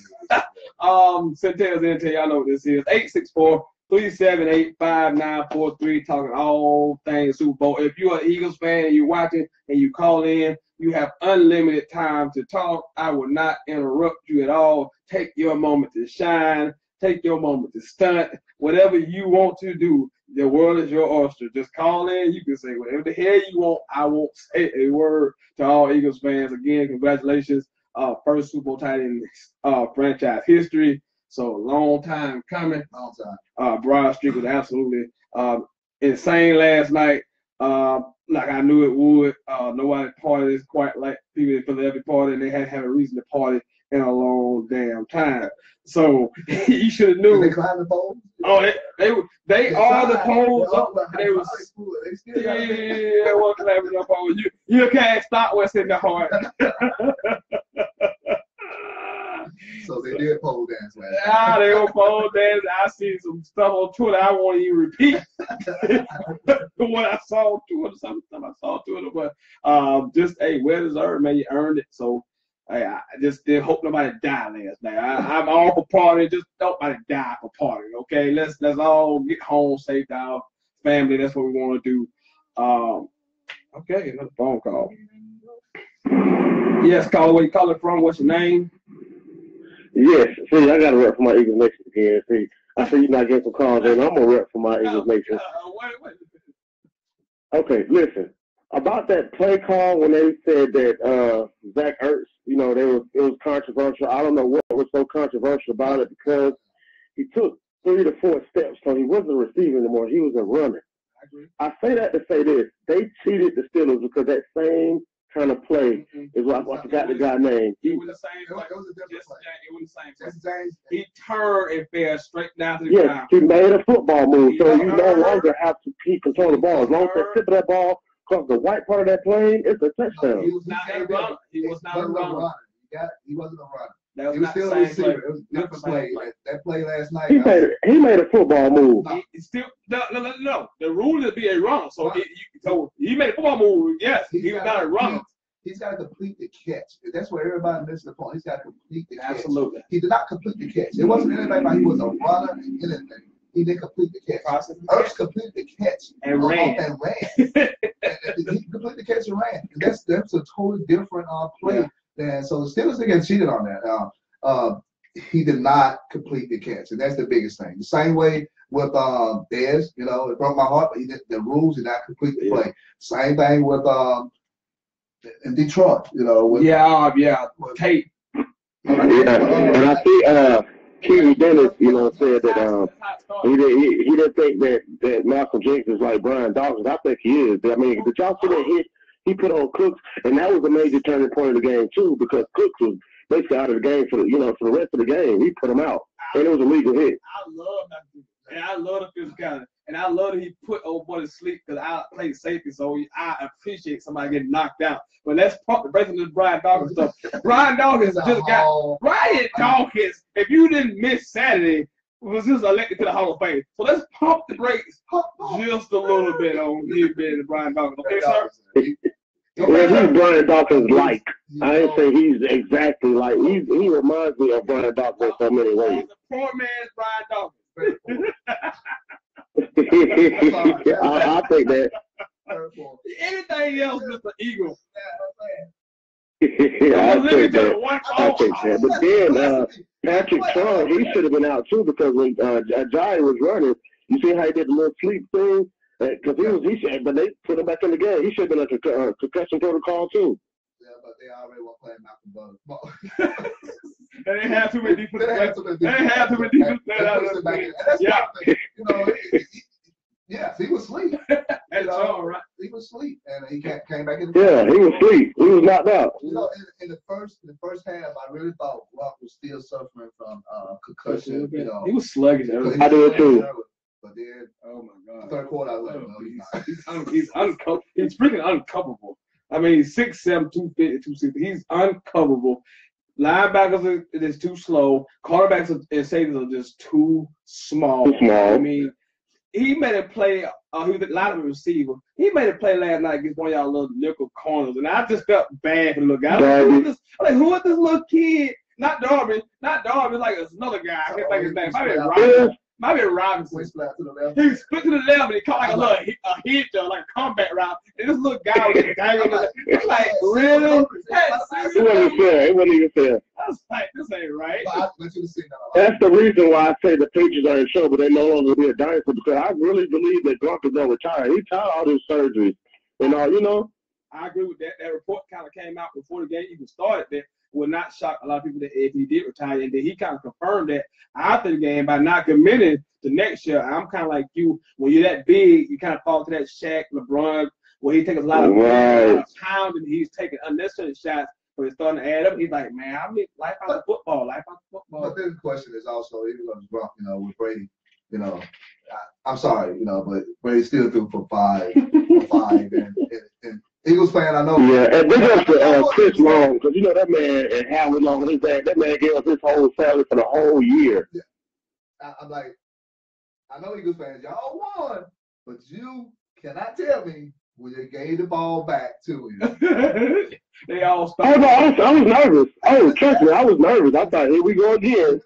Sentell, y'all know what this is. 864-378-5943, talking all things Super Bowl. If you're an Eagles fan and you're watching and you call in, you have unlimited time to talk. I will not interrupt you at all. Take your moment to shine. Take your moment to stunt. Whatever you want to do, the world is your oyster. Just call in. You can say whatever the hell you want. I won't say a word. To all Eagles fans, again, congratulations. First Super Bowl title in franchise history. So long time coming. Long time. Broad Street was absolutely insane last night. Like I knew it would. Nobody parties quite like people in Philadelphia party, and they had to have a reason to party in a long damn time. So you should have knew. Did they climb the pole? Oh, they are the poles up. They was yeah, what climbing up on you can't stop what's in the heart. So they did pole dance last night. They were pole dance. I see some stuff on Twitter I won't even repeat. What I saw on Twitter, something I saw on Twitter, but just well deserved, man. You earned it. So I just didn't hope nobody died last night. I'm all for partying. Just don't nobody die for partying. Okay, let's all get home safe to our family. That's what we want to do. Okay, another phone call. Yes, caller, where you calling from? What's your name? Yes, see, I got to rep for my Eagles Nation again. See, I see you not getting some calls, and I'm going to rep for my Eagles Nation. Wait. Okay, listen. About that play call when they said that Zach Ertz, it was controversial. I don't know what was so controversial about it, because he took 3 to 4 steps, so he wasn't a receiver anymore. He was a runner. I say that to say this. They cheated the Steelers because that same kind of play is what I forgot the guy's name. It was the same play. It was the same play. He turned and fell straight down to the ground. He made a football move, so you no longer have to control the ball. As long as the tip of that ball across the white part of that plane, it's a touchdown. He was not a runner. He wasn't a runner. He wasn't a runner. That was he was not still the a same receiver. play. It was a different play. That play last night. He made a football move. No. The rule is to be a runner. So he made a football move. Yes, he was not a runner. He's got to complete the catch. That's where everybody misses the point. He's got to complete the catch. Absolutely. He did not complete the catch. It wasn't anything like he was a runner and anything. He didn't complete the catch. Ertz completed the catch and ran. He completed the catch and ran. That's a totally different play And so the Steelers didn't get cheated on that. He did not complete the catch, and that's the biggest thing. The same way with Dez, you know, it broke my heart, but the rules did not complete the play. Same thing with in Detroit, you know. With, Tate. And I see Keith Dennis, you know, said that he didn't think that Malcolm Jenkins is like Brian Dawkins. I think he is. I mean, did y'all see that hit he put on Cooks? And that was a major turning point of the game too, because Cooks was basically out of the game for the rest of the game. He put him out, and it was a legal hit. I love that, and I love the physicality, and I love that he put old boy to sleep because I play safety, so I appreciate somebody getting knocked out. But let's pump the rest of this Brian Dawkins stuff. Brian Dawkins just got Brian Dawkins. If you didn't miss Saturday, was just elected to the Hall of Fame. So let's pump the brakes just a little bit on him being Brian Dawkins. Okay, sir? Well, he's Brian Dawkins like. I ain't say he's exactly like. He reminds me of Brian Dawkins in so many ways. He's a poor man's Brian Dawkins. I think that. Anything else, Mr. Eagle? I think that. But then Patrick Chung, he should have been out too, because when Jai was running, you see how he did the little sleep thing? Because but they put him back in the game. He should have been a concussion protocol too. Yeah, but they already were playing Malcolm Butler. They didn't have too many defense players. They didn't have too many defense players. You know, yes, he was asleep. That's all right. He was asleep, and he came back in the game. Yeah, he was asleep. He was knocked out. You know, in the first half, I really thought Rock was still suffering from concussion. You know, he was sluggish. I do it too. But then, oh my God, third quarter, I was like, no, he's freaking uncoverable. I mean, he's 6'7", 250, 260. He's uncoverable. Linebackers is too slow. Quarterbacks and safeties are just too small. I mean, he made a play. He was a lot of a receiver. He made a play last night against one of y'all little nickel corners, and I just felt bad for the little guy. I'm like, who is this little kid? Not Darby. Like it's another guy. I can't think his name. Might be Robinson. He split to the left and he caught like a hit, like a combat route. And this little guy was just dangling. I'm like, really? It wasn't even fair. I was like, this ain't right. That's the reason why I say the Patriots are in trouble. They no longer be a dinosaur, because I really believe that Gronk is going to retire. He tired of all his surgeries and all, you know. I agree with that. That report kind of came out before the game even started. That would not shock a lot of people that if he did retire, and then he kind of confirmed that after the game by not committing to next year. I'm kind of like you. When you're that big, you kind of fall to that Shaq, LeBron, where he takes a lot of pounds and he's taking unnecessary shots. But it's starting to add up. He's like, man, I mean, life out of football. But then the question is also, even though Gronk, you know, with Brady, you know, I'm sorry, you know, but Brady still threw for five, and Eagles fan, I know. Yeah, and big up to Chris Long, because you know that man and Howard Long, that man gave us his whole salary for the whole year. Yeah. I'm like, I know Eagles fans, y'all won, but you cannot tell me when you gave the ball back to him. They all stopped. Oh no, I was nervous. Oh, trust me, I was nervous. I thought, here we go again.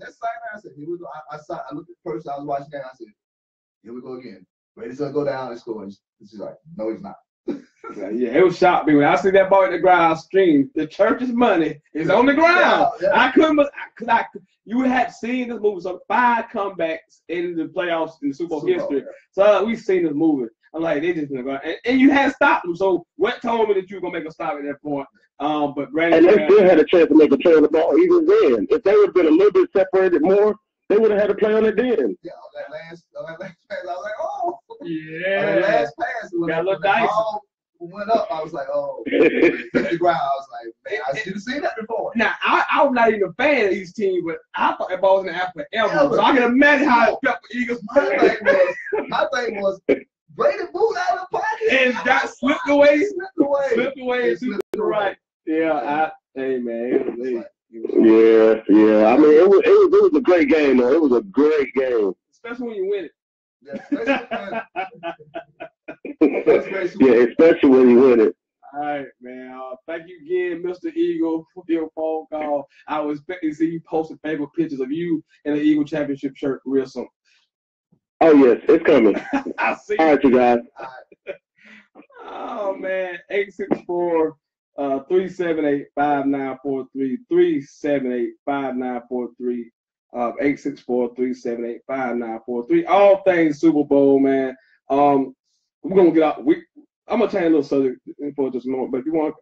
That's the same answer. Here we go. I looked at the person I was watching that. I said, here we go again. Brady's gonna go down and score. And she's like, no, he's not. Yeah, it was shocked me when I see that ball at the ground. I screamed, "The church's money is on the ground." Yeah. I couldn't, because you had seen this movie. So 5 comebacks in the playoffs in the Super Bowl history. Yeah. So we've seen this movie. I'm like, they just gonna go, and you had stopped them. So what told me that you were gonna make a stop at that point? But Brandon, and they still had a chance to make a play on the ball even then. If they would have been a little bit separated more, they would have had a play on it then. Yeah, on that last pass, I was like, oh. Yeah. On that last pass, when the ball went up, I was like, oh. Hit the ground. I was like, man, I should have seen that before. Now, I was not even a fan of these teams, but I thought that ball was in the air forever. So I can imagine how it felt for Eagles. My thing was Brady moved out of the pocket and got slipped away to the right. Yeah, hey man, it was late. Yeah. I mean, it was a great game though. It was a great game, especially when you win it. Yeah, especially when you win it. All right, man. Thank you again, Mr. Eagle, for your phone call. I was expecting to see you post favorite pictures of you in the Eagle Championship shirt real soon. Oh yes, it's coming. I see. All right, you guys. Oh man, 864 378-5943, 378-5943, 864-378-5943. All things Super Bowl, man. We're gonna get out. I'm gonna change a little subject for just a moment, but if you want,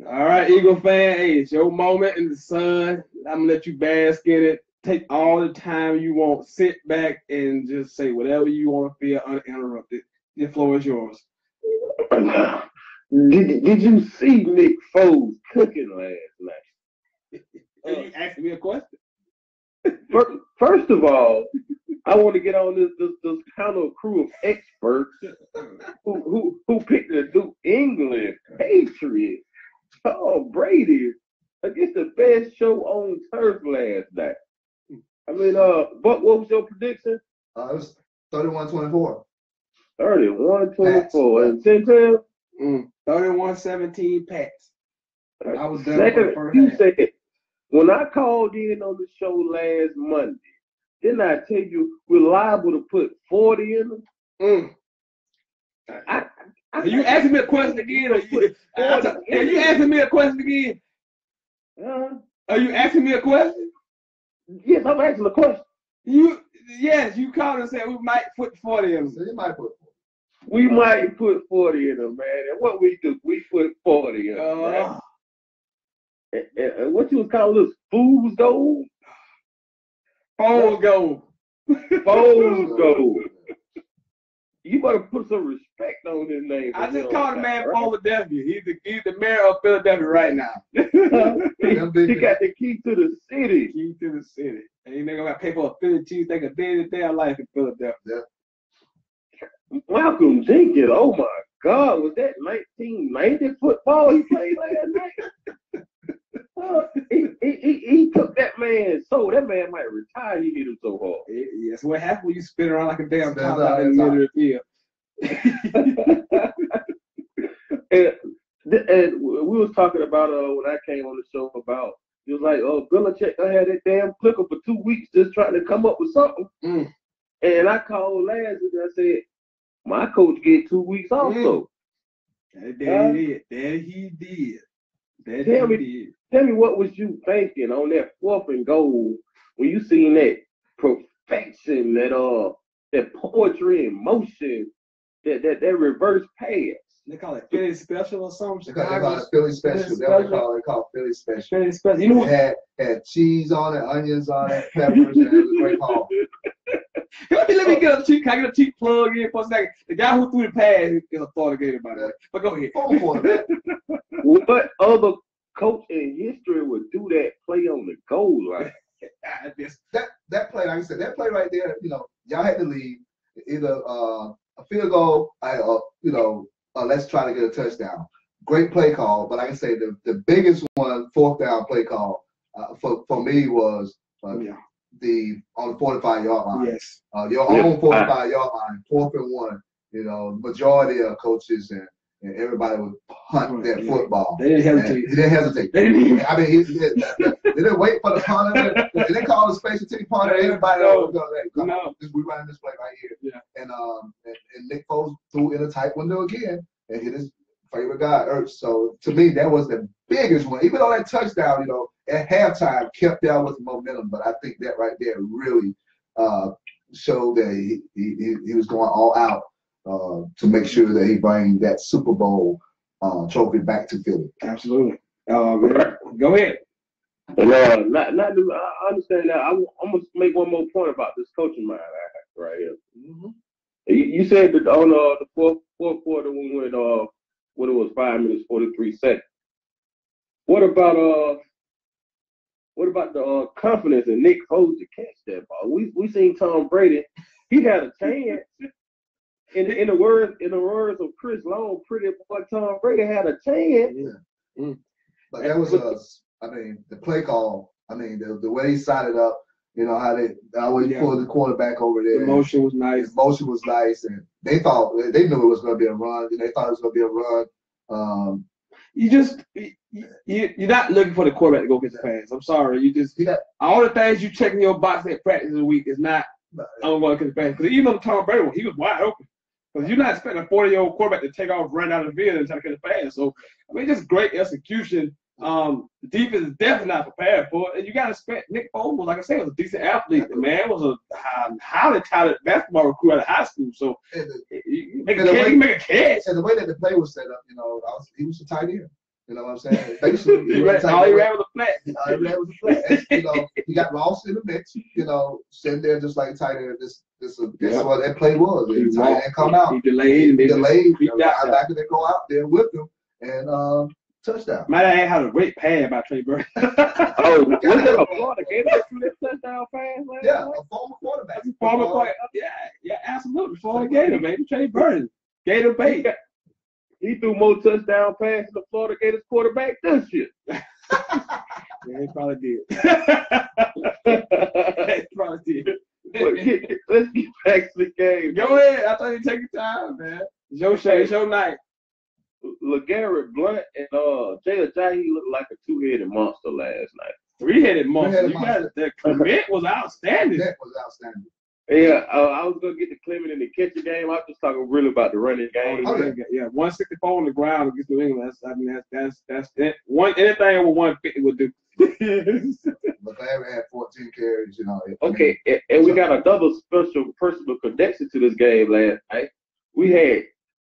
all right, Eagle fan, hey, it's your moment in the sun. I'm gonna let you bask in it. Take all the time you want. Sit back and just say whatever you want to feel uninterrupted. The floor is yours. Did you see Nick Foles cooking last night? You asking me a question? First of all, I want to get on this panel crew of experts who picked the New England Patriots. Tom Brady against the best show on turf last night. I mean, but what was your prediction? It was 31-24. 31-24. And Sentell? 31-17 Pats. I was done Second, for the first you half. said, when I called in on the show last Monday, didn't I tell you we're liable to put 40 in them? Are you asking me a question again? Are you asking me a question again? Are you asking me a question? Yes, I'm asking a question. Yes, you called and said we might put 40 in them. So you might put 40. We might put 40 in them, man. And what we do, we put 40 in them, man. And what you was calling this? Fool's gold? Foles gold. Fool's gold. You better put some respect on his name. I just called the man Philadelphia. He's the mayor of Philadelphia right now. He got the key to the city. Key to the city. And you nigga got to pay for a Philly cheese. They could day to day life in Philadelphia. Yeah. Malcolm Jenkins, oh my God, was that 1990 football he played last night? He took that man's soul. That man might retire. He hit him so hard. Yes, what happened when you spin around like a damn top out in the middle of the field? and we was talking about when I came on the show about, it was like, Belichick, I had that damn clicker for 2 weeks just trying to come up with something. And I called last week and I said, my coach get 2 weeks also. That he did. Tell me what was you thinking on that 4th and goal when you seen that perfection, that poetry in motion, that reverse pass. They call it Philly special or something. They call it Philly special. They call it Philly special. Philly special. You know what? It had cheese on it, onions on it, peppers, and it was a great call. Let me get a cheap. Can I get a cheap plug in for a second? The guy who threw the pass is a Florida Gator, by the way. But go ahead. What other coach in history would do that play on the goal line? That play, like I said, that play right there, y'all had to leave either a field goal, let's try to get a touchdown. Great play call, but like I say, the biggest one, 4th down play call for me was on the 45-yard line. Yes. Your own 45-yard line, 4th and 1. Majority of coaches and everybody would punt that football. They didn't hesitate. He didn't hesitate. They didn't wait for the punter. They didn't call the space until he punted. Everybody else was going, we running this play right here. Yeah. And Nick Foles threw in a tight window again and hit his favorite guy, Ertz. So to me, that was the biggest one. Even though that touchdown, at halftime kept down with the momentum, but I think that right there really showed that he was going all out to make sure that he bring that Super Bowl trophy back to Philly. Absolutely. Go ahead. And I understand that. I'm gonna make one more point about this coaching mind right here. Mm-hmm. You said that on the fourth quarter when we went when it was 5 minutes 43 seconds. What about the confidence in Nick Foles to catch that ball? We seen Tom Brady. He had a chance. In the words of Chris Long, pretty boy Tom Brady had a chance. Yeah. But that was the play call. The way he sided up. How they always pulled the quarterback over there. The motion was nice. The motion was nice, and they knew it was going to be a run. They thought it was going to be a run. You're not looking for the quarterback to go get the pass. I'm sorry. All the things you check in your box at practice a week is not. I'm going to get the pass because even on Tom Brady, he was wide open. Because you're not expecting a 40-year-old quarterback to take off, run out of the field, and try to catch a pass. So, I mean, just great execution. The defense is definitely not prepared for it. And you got to expect Nick Foles, like I said, was a decent athlete. The man was a highly talented basketball recruit out of high school. So, you make a catch. And the way that the play was set up, you know, he was a tight end. You know what I'm saying? Basically, all he ran was a flat. All he ran was a flat. And, you know, he got lost in the mix. You know, sitting there just like tight end. This what that play was. Tight end come out. He delayed. You know, linebacker they go out there with him and touchdown. Might have had a great pass by Trey Burton. Oh, was it a Florida Gator that threw that touchdown pass? Yeah, a former quarterback. Yeah, absolutely. Florida Gator, baby. Trey Burton. Gator bait. He threw more touchdown passes than the Florida Gators quarterback this year. Yeah, he probably did. He probably did. Let's get back to the game. Go ahead. I thought you'd take your time, man. It's your night. LeGarrette Blount and Jay Ajayi looked like a two-headed monster last night. Three-headed monster. The commit was outstanding. That was outstanding. Yeah, I was gonna get the Clement in the catching game. I'm just talking really about the running game. Oh, yeah, 164 on the ground against New England. That's it. Anything over 150 would do. McLaren had 14 carries, you know. Okay, and we got another special personal connection to this game last night. We had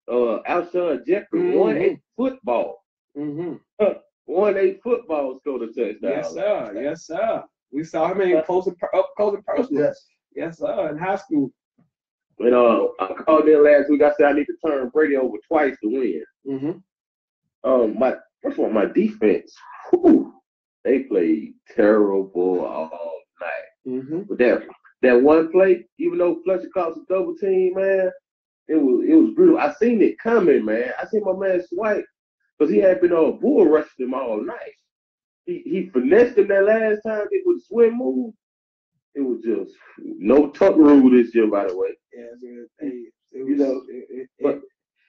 Alshon Jeffrey 1-8 football. 1-8 football scored a touchdown. Yes, sir. We saw him in close and personal. Yes, sir. In high school. You know, I called in last week. I said I need to turn Brady over twice to win. First of all, my defense, they played terrible all night. But that one play, even though Fletcher caught some double team, man, it was brutal. I seen it coming, man. I seen my man swipe because he had been bull rushing him all night. He finessed him that last time with the swim move. It was just no tuck rule this year, by the way. Yeah,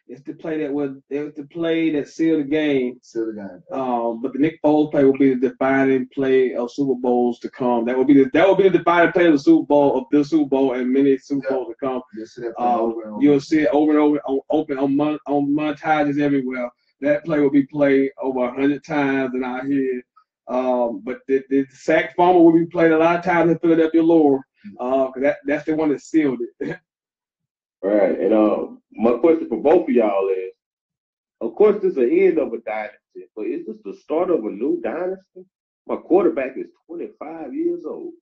it's the play that sealed the game. But the Nick Foles play will be the defining play of Super Bowls to come. That will be the defining play of the Super Bowl and many Super Bowls to come. You'll see it over and over on montages everywhere. That play will be played over 100 times in our head. But the sack fumble will be played a lot of times in Philadelphia lore, because that's the one that sealed it. All right, and my question for both of y'all is, of course, this is the end of a dynasty, but is this the start of a new dynasty? My quarterback is 25 years old.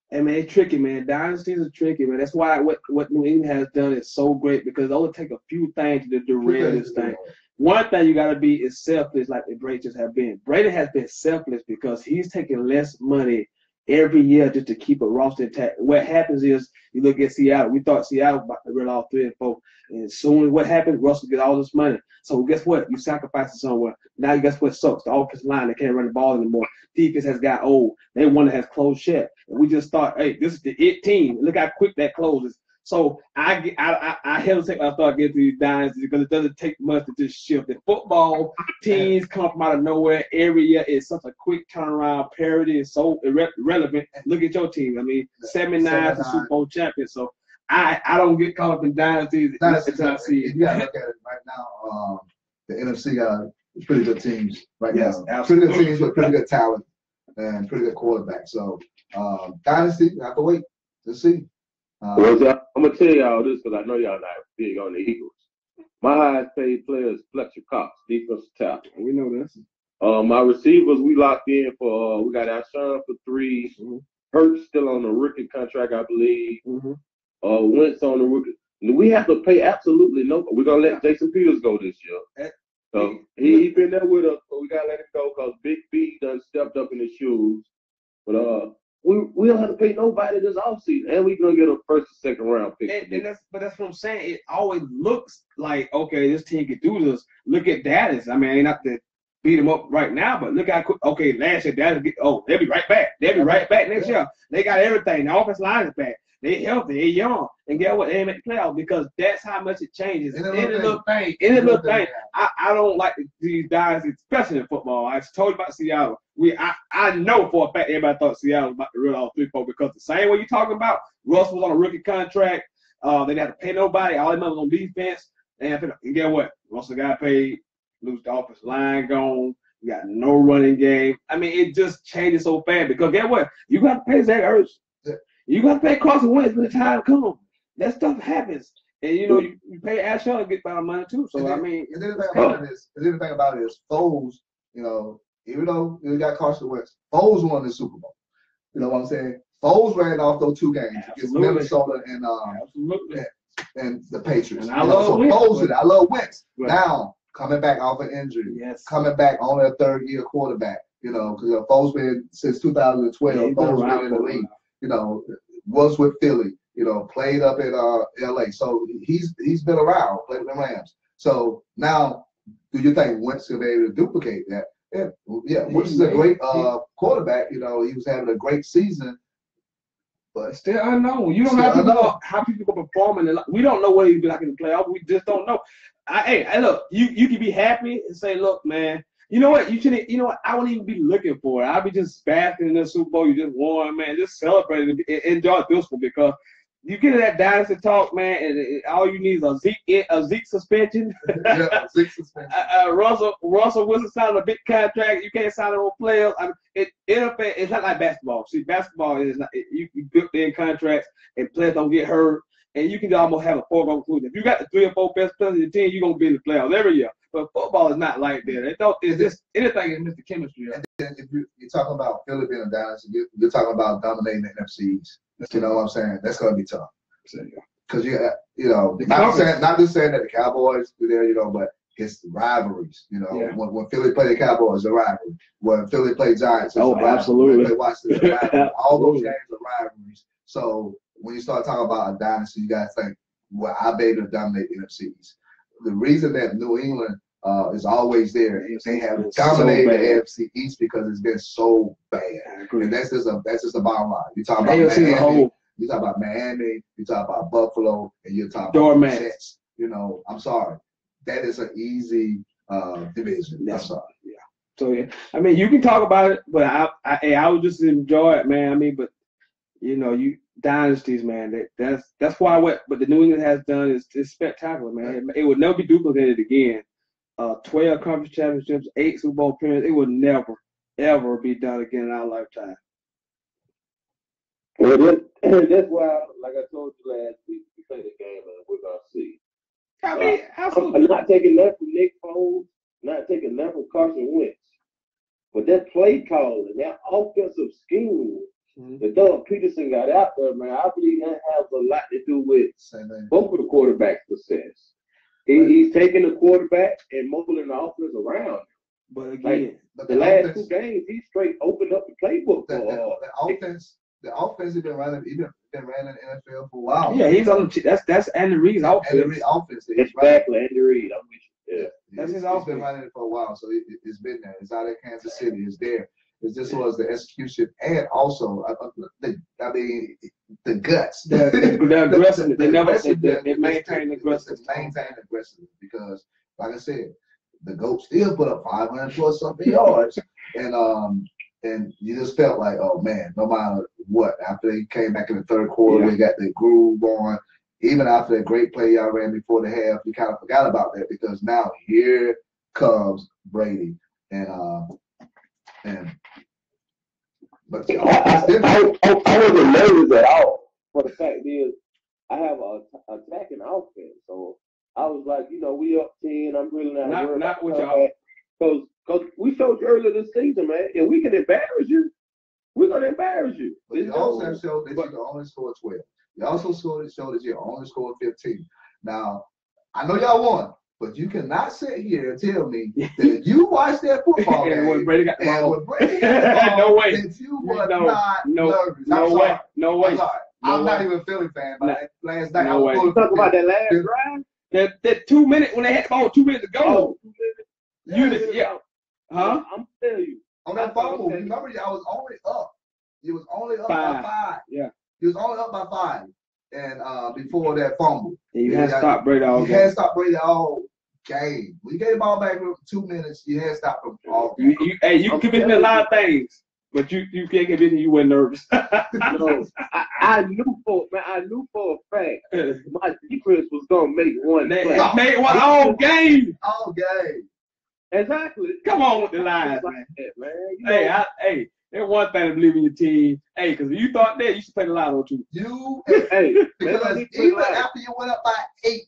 Hey man, it's tricky, man. Dynasties are tricky, man. That's why what New England has done is so great, because it only take a few things to derail this thing. One thing you got to be is selfless, like the Brady's have been. Brady has been selfless because he's taking less money every year just to keep a roster intact. What happens is, you look at Seattle. We thought Seattle was about to run off 3 and 4. And as soon as what happened, Russell get all this money. So guess what? You sacrifice it somewhere. Now guess what sucks? The offensive line, they can't run the ball anymore. Defense has got old. They one that has closed shut. And we just thought, hey, this is the it team. Look how quick that closes. So I hesitate when I start getting to these dynasties, because it doesn't take much to just shift. The football teams come from out of nowhere every year. It's such a quick turnaround. Parity is so irrelevant. Look at your team. I mean, 79 is a Super Bowl champion. So I don't get caught up in dynasties. You got to look at it right now. The NFC got pretty good teams right now. Absolutely. Pretty good teams with pretty good talent and pretty good quarterback. So dynasty, I have to wait to see. I'm gonna tell y'all this because I know y'all not big on the Eagles. My highest paid player is Fletcher Cox, defensive tackle. We know this. My receivers, we locked in for. We got Alshon for 3. Hurts still on the rookie contract, I believe. Wentz on the rookie. We have to pay absolutely no. We're gonna let Jason Peters go this year. So he been there with us, but we gotta let him go because Big B done stepped up in his shoes. But we don't have to pay nobody this offseason, and we're gonna get a first and second round pick. But that's what I'm saying. It always looks like, okay, this team can do this. Look at Dallas. I mean, not to beat them up right now, but look how quick. Okay, last year Dallas they'll be right back. They'll be right back next year. They got everything. The offensive line is back. They healthy. They young. And get what? They ain't make the playoffs, because that's how much it changes. Any little thing. I don't like these guys, especially in football. I told you about Seattle. I know for a fact everybody thought Seattle was about to run off 3-4, because the same way you're talking about, Russ was on a rookie contract. They didn't have to pay nobody. All they money was on defense. And get what? Once the guy paid, lose the offensive line gone. You got no running game. I mean, it just changes so fast because get what? You got to pay Zach Ertz. You got to pay Carson Wentz when the time comes. That stuff happens. And, you know, you pay Ashton to get by the money, too. So, I mean. And then the thing about it is Foles, you know, even though you got Carson Wentz, Foles won the Super Bowl. You know what I'm saying? Foles ran off those 2 games against Minnesota and the Patriots. And I love Foles. I love Wentz. Right. Now, coming back off an injury, coming back on a 3rd-year quarterback, you know, because Foles been since 2012. Foles been in the league, you know, was with Philly, you know, played up in L.A. So he's been around, played with the Rams. So now, do you think Wentz will be able to duplicate that? Yeah, Wentz is a great quarterback. You know, he was having a great season. But still unknown. You don't know how people perform in we don't know what he'd be like in the playoffs. We just don't know. Hey, look, you can be happy and say, look, man, you know what? You know what? I wouldn't even be looking for it. I'd be just basking in the Super Bowl. You just won, man. Just celebrate and enjoy this one because you get to that dynasty talk, man, and all you need is a Zeke suspension. Zeke suspension. Russell Wilson signed a big contract. You can't sign no players. I mean, it's not like basketball. See, basketball is not. You build in contracts and players don't get hurt, and you can almost have a foregone conclusion. If you got the 3 or 4 best players in the team, you're gonna be in the playoffs every year. But football is not like that. It's just anything is Mr. Chemistry. And then if you're talking about Philly being a dynasty, you're talking about dominating the NFCs. You know what I'm saying? That's gonna be tough. Because you know, not just saying that the Cowboys do there, you know, but it's the rivalries. You know, when Philly play the Cowboys, it's a rivalry. When Philly play Giants, it's a rivalry. Absolutely. When they watch the rivalry. All those games are rivalries. So when you start talking about a dynasty, you gotta think, well, I'll be able to dominate the NFCs. The reason that New England is always there is they have dominated the AFC East because it's been so bad. And that's just the bottom line. You talk about Miami, you talk about Miami, you talk about Buffalo, and you talk about the Jets. You know, I'm sorry. That is an easy division. I'm sorry. Yeah. So I mean, you can talk about it, but I would just enjoy it, man. I mean, but you know, dynasties, man. That's why what the New England has done is spectacular, man. It would never be duplicated again. 12 conference championships, 8 Super Bowl appearances. It would never, ever be done again in our lifetime. Well, that's why, like I told you last week, we play the game and we're gonna see. I mean, absolutely. I'm not taking that from Nick Foles, not taking that from Carson Wentz, but that play calling, that offensive scheme. The Doug Peterson got out there, man. I believe that has a lot to do with both of the quarterback's success. He's taking the quarterback and molding the offense around. But again, the last 2 games, he straight opened up the playbook. The offense has been running. He's been running the NFL for a while. Yeah, he's on the. That's Andy Reid's offense. Andy Reid's offense. Exactly, Andy Reid. I'm with you. Yeah, that's his offense. He's been running it for a while, so it's been there. It's out of Kansas City. It's there. It just was the execution and also, the guts. The aggressiveness. They maintain aggressiveness. Because, like I said, the GOAT still put up 500 plus something yards, and you just felt like, oh man, no matter what. After they came back in the 3rd quarter, they got the groove going. Even after that great play y'all ran before the half, you kind of forgot about that because now here comes Brady but I wasn't nervous at all. But the fact is, I have an attacking offense, so I was like, you know, we up 10. I'm really not with y'all because we showed you earlier this season, man, and we can embarrass you. We're gonna embarrass you. But you also showed that you can only score 12. You also showed that you only scored 15. Now, I know y'all won. But you cannot sit here and tell me that you watched that football game when Brady got the ball. No way. That you were not nervous. No way. I'm sorry. I'm not even a Philly fan, but last night I was you talk about that last drive? That 2 minutes when they had the ball 2 minutes to go. I'm telling you. On that fumble, remember y'all was only up. It was only up by 5. Yeah. He was only up by 5. And before that fumble. You had to stop Brady all game. You had to stop Brady all game. When you gave the ball back for 2 minutes, you had to stop him all game. You can commit a lot of things. But you can't get busy. You weren't nervous. No, I knew for a fact my defense was gonna make one They play. made one all game. All game. Exactly. Come on with the lies, Like man. that, man. You Hey, know, there's one thing to believe in your team. Hey, because if you thought that, you should play the lotto too. hey, Because maybe even after you went up by 8,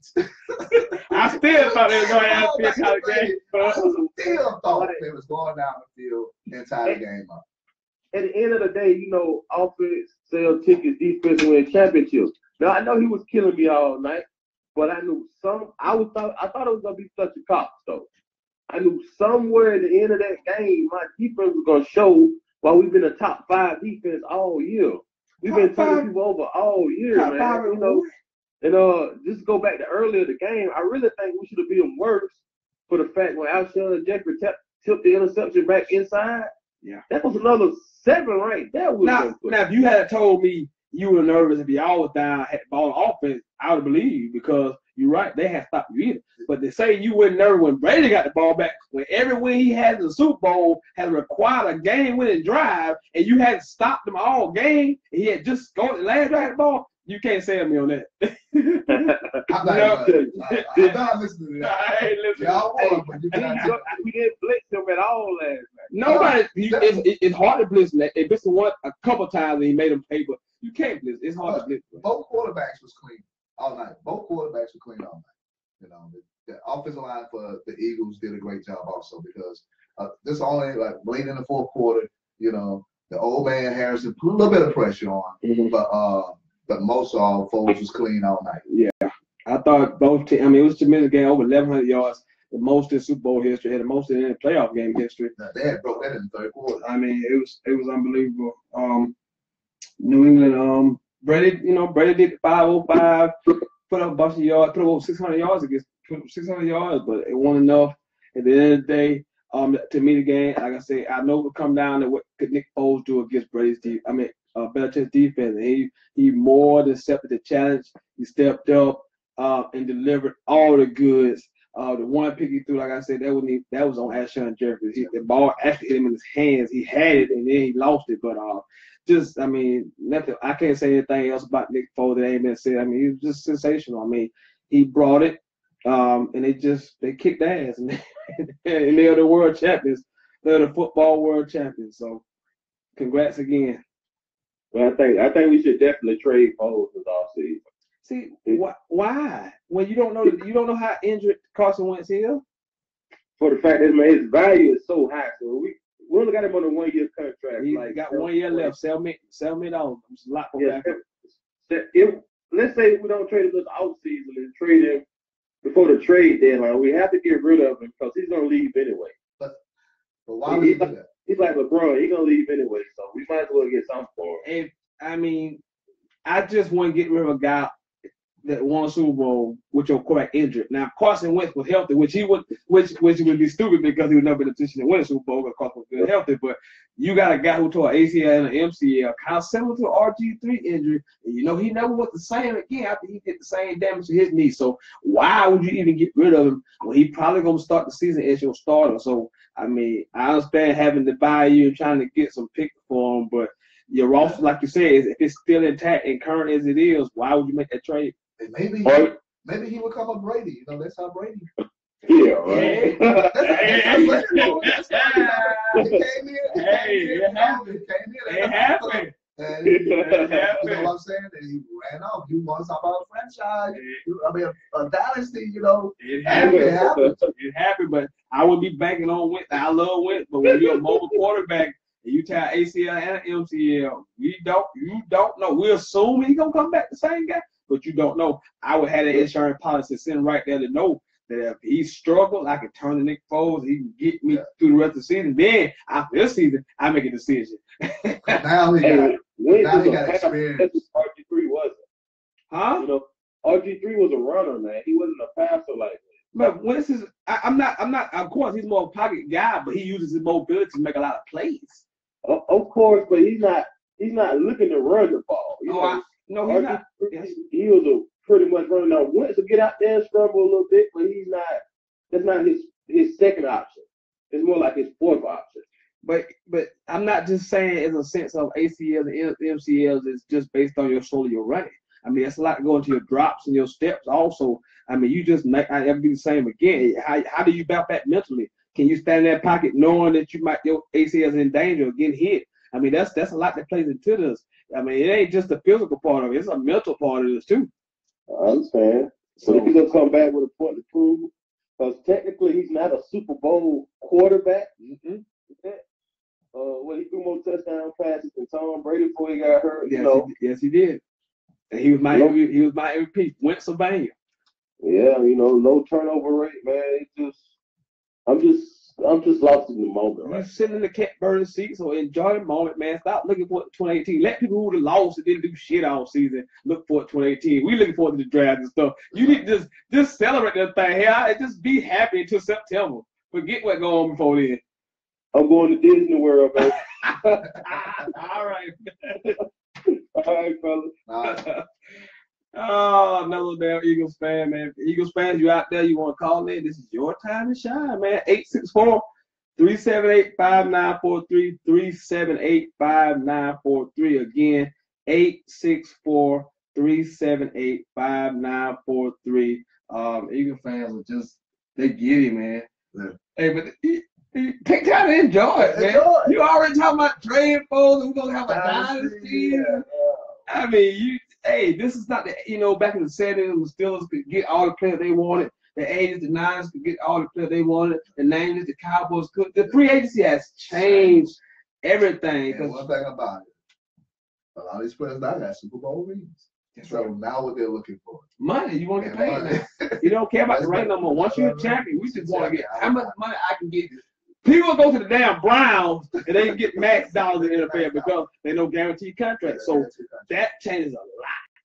I still thought they was going to have a fifth out of game. I still thought they was going down the field and tie the game up. at the end of the day, you know, offense sell tickets, defense win championships. Now I know he was killing me all night, but I knew I thought it was gonna be such a cop though. I knew somewhere at the end of that game, my defense was gonna show why we've been a top 5 defense all year. We've been turning people over all year, Top man. five, You know, and just go back to earlier the game. I really think we should have been worse for the fact when Alshon Jeffrey tipped the interception back inside. Yeah, that was another 7 right there. Now, if you had told me you were nervous if y'all was down at ball offense, I would believe you because you're right. They had stopped you either. But they say you weren't nervous when Brady got the ball back, when every win he had in the Super Bowl had required a game-winning drive, and you hadn't stopped him all game, and he had just scored the last drive of the ball. You can't sell me on that. I'm not listening to that. I ain't listening. Y'all won, but you we didn't blitz him at all last night. Nobody. It's hard to blitz. They blitzed him a couple times and he made them pay, but you can't blitz. It's hard to blitz. Both quarterbacks was clean all night. Both quarterbacks were clean all night. You know, the offensive line for the Eagles did a great job also because this only like late in the fourth quarter. You know, the old man Harrison put a little bit of pressure on, but most of all, Foles was clean all night. Yeah, I thought both teams. I mean, it was a tremendous game, over 1,100 yards, the most in Super Bowl history, had the most in playoff game history. They had broke that in the third quarter. I mean, it was unbelievable. New England, Brady did 505, put up a bunch of yards, put up over 600 yards against 600 yards, but it wasn't enough. At the end of the day, to me, the game, like I say, I know it will come down to what could Nick Foles do against Brady's defense. I mean, Belichick's defense. He more than accepted the challenge. He stepped up and delivered all the goods. The one pick he threw, like I said, that was on Alshon Jeffrey. The ball actually hit him in his hands. He had it and then he lost it. But nothing. I can't say anything else about Nick Foles that ain't been said. I mean, he was just sensational. I mean, he brought it, and they kicked ass, and they're the world champions. They're the football world champions. So, congrats again. Well, I think we should definitely trade Foles this offseason. See, why? When you don't know how injured Carson Wentz is? For the fact that his value is so high, so we only got him on a 1-year contract. He got 1 year left. Sell me $1 It's a lot for backup. Let's say we don't trade him this offseason and trade him before the trade deadline. We have to get rid of him because he's gonna leave anyway. But why would he do that? He's like LeBron. He's gonna leave anyway, so we might as well get something for him. I just want to get rid of a guy that won a Super Bowl with your quarterback injured. Now Carson Wentz was healthy, which would be stupid because he would never be in a position to win a Super Bowl because Carson was healthy. But you got a guy who tore an ACL and an MCL, kind of similar to an RG3 injury, and you know he never was the same again after he did the same damage to his knee. So why would you even get rid of him when he probably gonna start the season as your starter? So I mean, I understand having to buy you and trying to get some pick for him, but your roster, like you said, if it's still intact and current as it is, why would you make that trade? Maybe he would come up Brady. You know, that's how Brady. Yeah, right. It happened. And you know what I'm saying? And he ran off. You want to talk about a franchise? A dynasty. You know, it happened. It happened. But I would be banking on Wentz. I love Wentz, but when you're a mobile quarterback and you tie ACL and MCL, you don't know. We assume he's gonna come back the same guy, but you don't know. I would have that insurance policy sitting right there to know that if he struggles, I can turn to Nick Foles. He can get me through the rest of the season. Then after this season, I make a decision. Now he got experience. RG3 wasn't. Huh? You know, RG3 was a runner, man. He wasn't a passer like that. But Wentz is, I'm not. Of course, he's more a pocket guy, but he uses his mobility to make a lot of plays. Of course, but he's not looking to run the ball. He's not. He was a pretty much running. Now Wentz will get out there and scramble a little bit, but he's not. That's not his second option. It's more like his fourth option. But I'm I'm not just saying in a sense of ACLs and MCLs is just based on your shoulder you're running. I mean, that's a lot going to your drops and your steps also. I mean, you just might not ever be the same again. How do you bounce back mentally? Can you stand in that pocket knowing that your ACL is in danger of getting hit? I mean, that's a lot that plays into this. I mean, it ain't just the physical part of it; it's a mental part of this too. I understand. So if he's gonna come back with a point to prove, because technically he's not a Super Bowl quarterback. Mm-hmm. Well, he threw more touchdown passes than Tom Brady before he got hurt. Yes, he did. And he was my MVP. Went Sylvania. Yeah, low turnover rate, man. I'm just lost in the moment. Right? Sitting in the cat burning seat, so enjoy the moment, man. Stop looking for 2018. Let people who lost and didn't do shit all season look for 2018. We looking forward to the draft and stuff. You need to just celebrate that thing here. Just be happy until September. Forget what go on before then. I'm going to Disney World, man. All right. All right, fellas. All right. Oh, another damn Eagles fan, man. Eagles fans, you out there, you want to call in, this is your time to shine, man. 864-378-5943, 378-5943. Again, 864-378-5943. Eagle fans are just, they get it, man. Yeah. Hey, but take time to enjoy it, man. You already talking about trading folks, we're going to have a dynasty. I mean, hey, this is not the, back in the 70s, the Steelers could get all the players they wanted. The 80s, the 90s could get all the players they wanted. The 90s, the Cowboys could. The free agency has changed everything. And one thing about it, a lot of these players now got Super Bowl rings. So now what they're looking for. Money. You want to get paid now. You don't care about the ring no more. Once you're a champion, we just want to get how much money I can get. People go to the damn Browns and they get max dollars in the NFL because they know guaranteed contracts. So that changes a lot.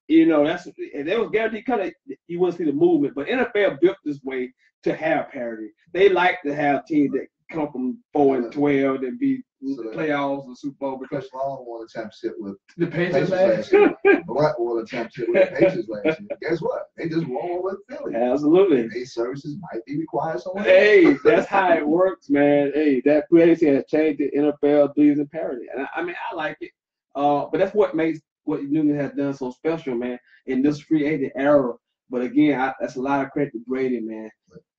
If there was guaranteed contract, you wouldn't see the movement. But NFL built this way to have parity. They like to have teams that come from 4-12 and be playoffs and Super Bowl because Long won a championship with the Patriots last year. Black won a championship with the Patriots last year. Guess what? They just won with Philly. Absolutely. These services might be required somewhere. Hey, that's how it works, man. Hey, that free agency has changed the NFL believes in parity. And I mean, I like it. But that's what makes what Newman has done so special, man, in this free agent era. But again, that's a lot of credit to Brady, man.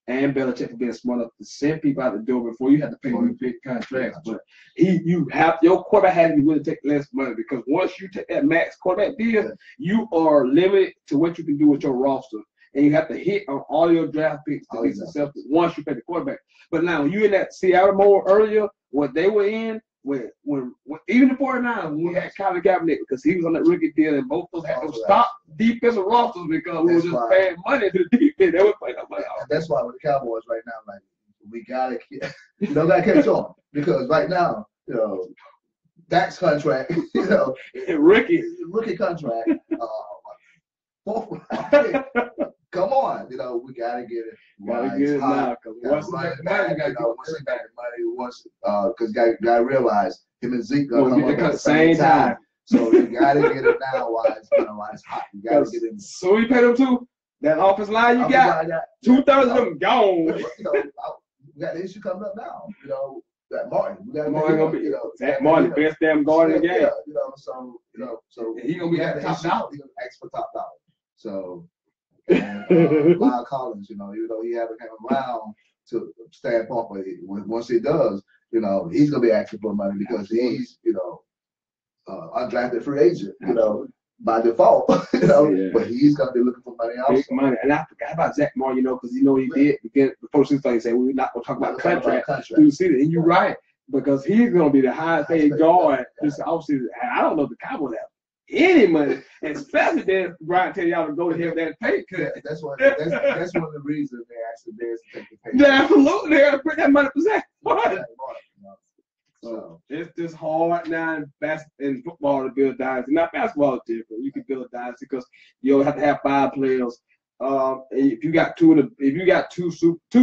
And Belichick for being smart enough to send people out the door before you have to pay them big contracts. But your quarterback has to be willing to take less money because once you take that max quarterback deal, you are limited to what you can do with your roster. And you have to hit on all your draft picks to be successful once you pay the quarterback. But now you in that Seattle mode earlier, what they were in, when even the 49ers, when we had Colin Kaepernick because he was on that rookie deal and both of us had to stop defensive rosters because we were just paying money to the defense. They would pay no money. That's why with the Cowboys right now, like we gotta catch on because right now, Dak's contract, rookie contract. Come on, we gotta get it. Gotta get it now, because once because gotta realize him and Zeke gonna come up at the same time. So you gotta get it now while it's hot. You gotta get it. So you pay them too? That offensive line you got, 2/3 of them gone. We got the issue coming up now. That Martin. We got Martin gonna be that Martin, best damn guard in the game. So he gonna be at top dollar. He gonna ask for top dollar. So. And Lyle Collins, even though he haven't come around to stand up, but once he does, he's gonna be asking for money because he's, undrafted free agent, by default, but he's gonna be looking for money also. Big money. And I forgot about Zach Martin, because he did before the season. He said we're not gonna talk about contract through the season. And you're right, because he's gonna be the highest paid guard this offseason. I don't know if the Cowboys have any money, and especially then Brian tell y'all to go ahead with that pay cut. Yeah, that's one of the reasons they asked the Bears to take the pay cut. Yeah, absolutely, they gotta put that money for Zach Martin. So it's just hard now in football to build dynasty. Not basketball is different. You can build a dynasty because you have to have 5 players. If you got two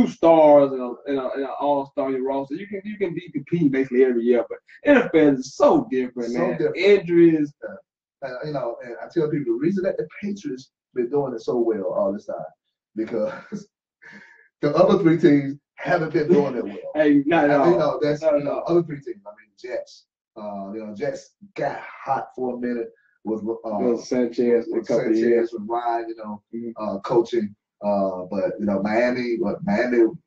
stars and an all-star in your roster, you can be competing basically every year. But NFL is so different, man. Different. Injuries. And I tell people the reason that the Patriots been doing it so well all this time because the other 3 teams haven't been doing it well. Hey, not at all. That's other 3 teams. I mean, Jets, Jets got hot for a minute with Sanchez, with Ryan, coaching. But Miami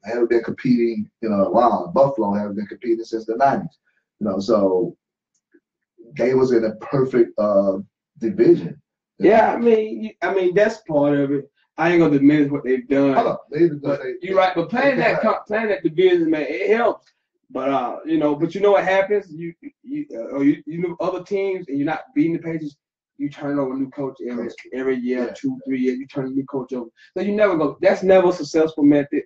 have been competing, around. Buffalo have been competing since the 90s. So they was in a perfect division. Yeah, I mean that's part of it. I ain't gonna diminish what they've done. Hold on, You're right, but playing that division, man, it helps. But but you know what happens? You know other teams, and you're not beating the Patriots. You turn over a new coach every year, 2, 3 years. You turn a new coach over, so you never go. That's never a successful method.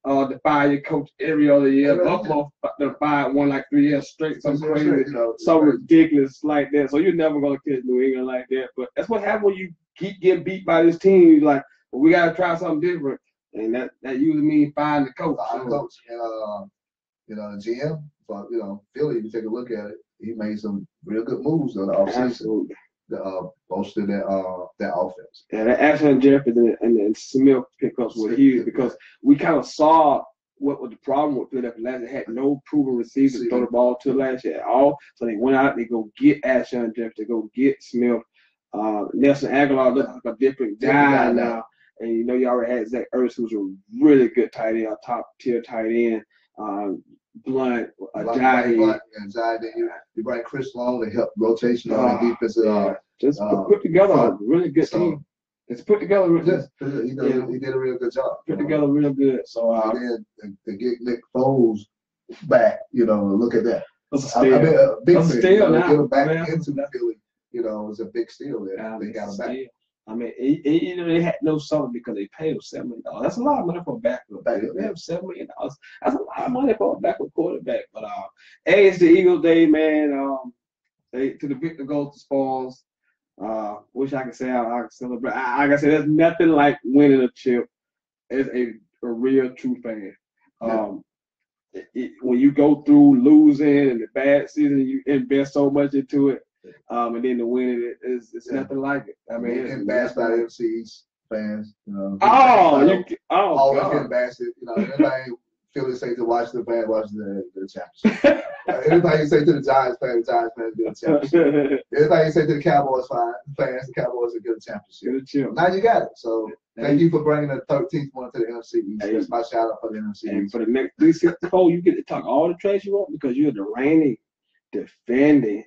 To fire your coach every other year. Buffalo fired one like 3 years straight, something crazy, so ridiculous like that. So you're never gonna catch New England like that. But that's what happens when you keep getting beat by this team. You're like, well, we gotta try something different, and that usually means firing the coach. And GM, but Philly, if you take a look at it, he made some real good moves on the offseason. Bolstered that offense. Yeah, that Ashton Jeffries and Smith pickups were huge because we kind of saw what was the problem with Philadelphia last year. They had no proven receivers to throw the ball to last year at all. So they went out, they go get Ashton Jeffries, they go get Smith. Nelson Aguilar looks like a different guy now. And you already had Zach Ertz, who's a really good tight end, a top tier tight end. Blunt, Ajayi. You bring Chris Long to help rotation on the defense. Just put together a really good team. It's put together real good. He did a real good job. Put together real good. So and then to get Nick Foles back, look at that. That's a steal. I mean, a big steal now. Get him back into Philly, it was a big steal there. They got him back. I mean, they had no summer because they paid him $7 million. That's a lot of money for a backup. They have $7 million. That's a lot of money for a backup quarterback. But it's the Eagles' day, man. To the victor goes the spoils. Wish I could say I could celebrate. Like I said, there's nothing like winning a chip as a real true fan. When you go through losing and the bad season, you invest so much into it. And then to win it's nothing like it. I mean, getting bashed by the NFC East fans, always getting bashed. Anybody Philly say to Washington fans, Washington the championship. Anybody say to the Giants fans get a championship. Anybody say to the Cowboys fans, the Cowboys will get a championship. Now you got it. So thank you for bringing the 13th one to the NFC East. That's my shout out for the NFC East. And for the next 364, you get to talk all the trash you want because you're the reigning, defending,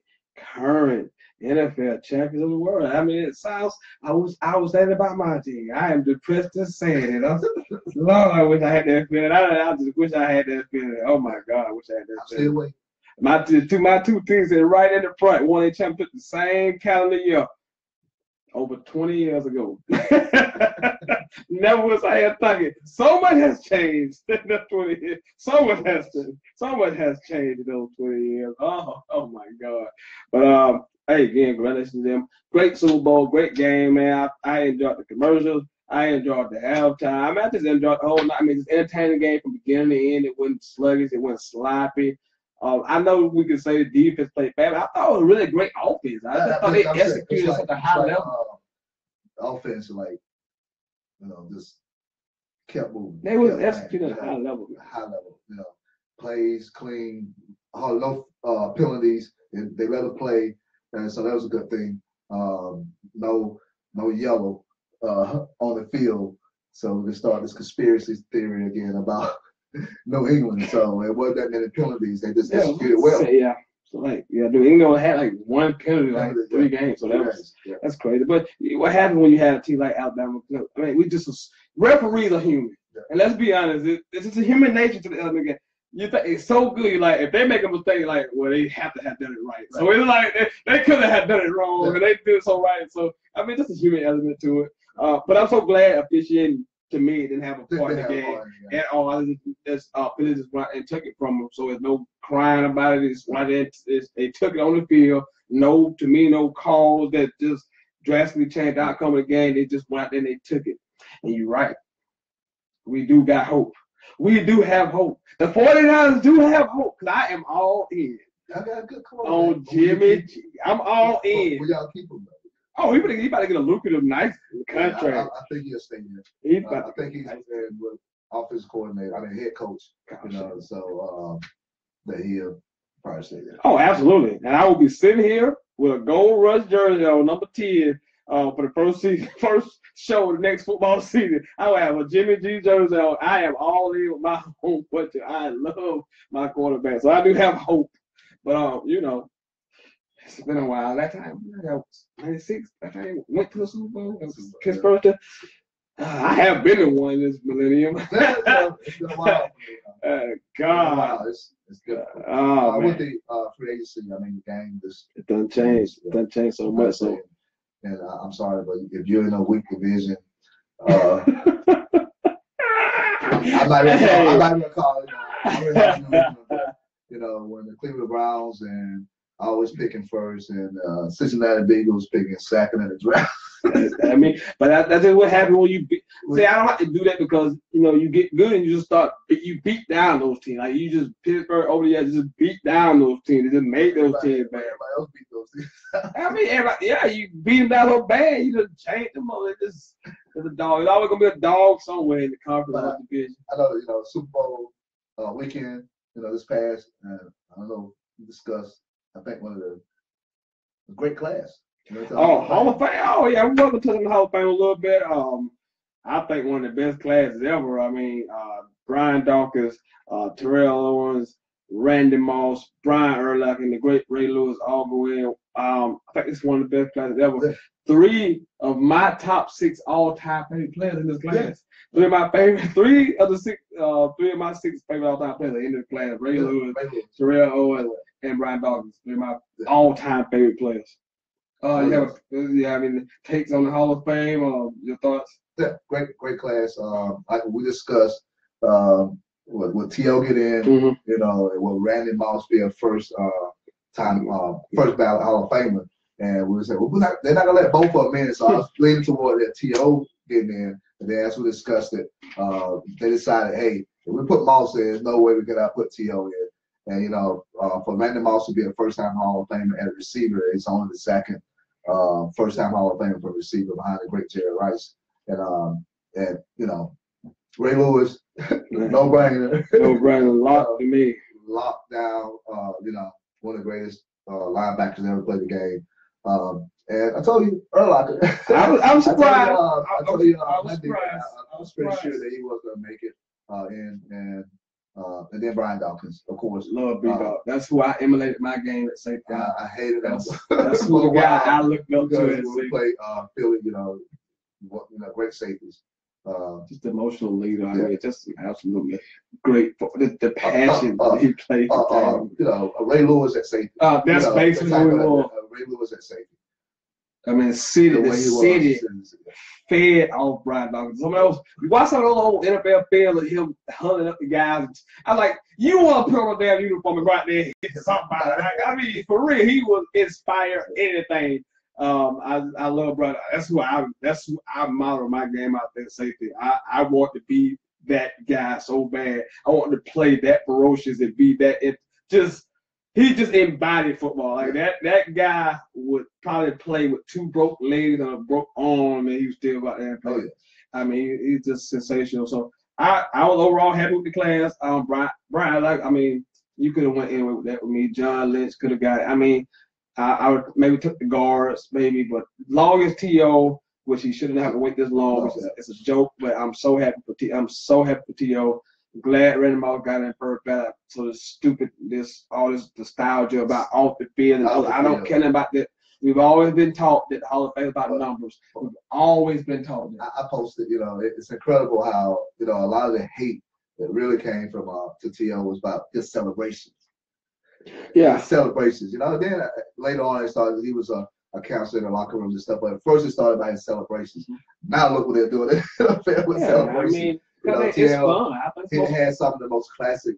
current NFL champions of the world. I mean, it sounds. I was saying about my team. I am depressed just saying it. Lord, I wish I had that feeling. I just wish I had that feeling. Oh my God, I wish I had that feeling. Still waiting. My two teams are right in the front. One they championship the same calendar year. Over 20 years ago. Never was I here thinking. So much has changed in those 20 years. So much has changed in those 20 years. Oh my God. But hey, again, congratulations to them. Great Super Bowl, great game, man. I enjoyed the commercials. I enjoyed the halftime. I mean, I just enjoyed the whole night. I mean, it's an entertaining game from beginning to end. It wasn't sluggish. It wasn't sloppy. I know we can say the defense played bad, but I thought it was a really great offense. I just thought they executed at such a high level. Offense, just kept moving. They was executing at a high level. Plays clean, no penalties. They let it play, and so that was a good thing. No yellow on the field, so we can start this conspiracy theory again about New England. So it wasn't that many penalties. They just executed well. So New England had like one penalty 3 games. So that's crazy. But what happens when you have a team like Alabama? I mean, referees are human, and let's be honest, it's just a human nature to the element game. You think it's so good. You're like, if they make a mistake, they have to have done it right. So it's like they could have done it wrong, and they did it so right. So I mean, just a human element to it. But I'm so glad officiating to me didn't have a part in the game at all. Philly just went and took it from them. So there's no crying about it. They took it on the field. No calls that just drastically changed the outcome of the game. They just went out there and they took it. And you're right. We do got hope. We do have hope. The 49ers do have hope because I am all in. I got a good call on Jimmy G. I'm all in. Will y'all keep him, though? Oh, he about to get a lucrative, nice contract. I think he'll stay here. I think he's with offensive coordinator. Head coach. So that he'll probably say that. Oh, absolutely. And I will be sitting here with a Gold Rush jersey on number 10 for the first show of the next football season. I will have a Jimmy G jersey on. I am all in with my home country. I love my quarterback. So I do have hope. But, you know, it's been a while. That time, 96, that time went to the Super Bowl. Pittsburgh. I have been to one this millennium. It's been a while. God. It's good. Oh, with the free agency, I mean, the game just it done changed. It done changed so much. So. And I'm sorry, but if you're in a weak division, I'm not even gonna call it. You know, when the Cleveland Browns and I always picking first, and Cincinnati Bengals picking second in the draft. I mean, but that's what happens when you see. I don't have to do that because you know you get good and you just you beat down those teams. Like you just Pittsburgh over the years just beat down those teams. They just make those teams bad. Everybody else beat those teams. I mean, you beat them down so bad, you just change them all. It's a dog. It's always gonna be a dog somewhere in the conference division. I know, you know, Super Bowl weekend. You know, this past. I don't know. We discussed. I think one of the great class. Hall of Fame. Oh yeah, we're going to touch on the Hall of Fame a little bit. I think one of the best classes ever. I mean, Brian Dawkins, Terrell Owens, Randy Moss, Brian Urlacher, and the great Ray Lewis all go in. I think it's one of the best classes ever. Yeah. 3 of my top 6 all-time favorite players in this class. Yeah. 3 of my 6 favorite all-time players in this class. Ray Lewis, Terrell Owens, and Brian Dawkins. They're my all-time favorite players. I mean, takes on the Hall of Fame. Your thoughts? Yeah, great class. Like we discussed, with T.O. get in, you know, and will Randy Moss be a first ballot Hall of Famer? And we said, well, they're not gonna let both of them in. So I was leaning toward that T.O. getting in. And then as we discussed it, they decided, hey, if we put Moss in, there's no way we could put T.O. in. And you know, for Randy Moss to be a first-time Hall of Famer at a receiver, it's only the second first-time Hall of Famer for a receiver behind the great Jerry Rice. And you know, Ray Lewis, no brainer. No brainer, locked to me. Locked down, you know, one of the greatest linebackers ever played the game. And I told you earlier, I was surprised. I was pretty sure that he was going to make it. And then Brian Dawkins, of course. Love B-Dog. That's who I emulated my game at safety. I hated him. That's who the guy I looked up to. When we played Philly, you know, great safeties. Just emotional leader. I mean, just absolutely great. The passion he played. You know, Ray Lewis at safety. That's basically who he was. Ray Lewis at safety. I mean, the city fed off Brian Dawkins. You watch some of those old NFL film of him hunting up the guys. I'm like, you want to put on a damn uniform and go out there and hit somebody. I mean, for real, he was inspired anything. I love Brian. That's who I model my game out there, safety. I want to be that guy so bad. I want to play that ferocious and be that. He just embodied football. Like that guy would probably play with 2 broke legs and a broke arm, and he was still out there playing. I mean, he's just sensational. So I was overall happy with the class. Brian, like, I mean, you could have went in with that with me. John Lynch could have got it. I mean, I would maybe took the guards, maybe, but long as T.O., which he shouldn't have to wait this long. It's a joke, but I'm so happy for T.O. Glad Randy Moss got in first ballot. So all this nostalgia about off the field and I don't care about that. We've always been taught that the Hall of Fame is about numbers. We've always been taught that. I posted, you know, it's incredible how, you know, a lot of the hate that really came from to T.O. was about his celebrations. Yeah, celebrations. You know, then later on it started. He was a counselor in the locker rooms and stuff. But first it started by his celebrations. Now look what they're doing. Celebrations. I mean. It's fun. It has some of the most classic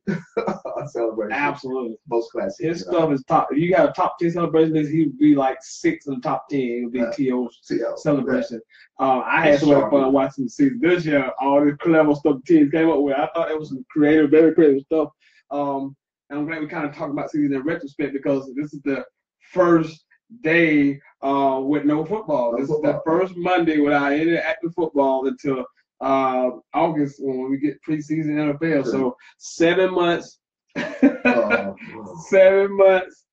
celebrations. Absolutely. Most classic. His stuff is top. If you got a top 10 celebration list, he would be like 6 in the top 10. It would be T.O.'s celebration. I had so much fun watching the season this year. All the clever stuff the teams came up with. I thought it was some creative, very creative stuff. And I'm glad we kind of talked about season in retrospect because this is the first day with no football. This is the first Monday without any active football until August when we get preseason NFL. Sure. So 7 months 7 months.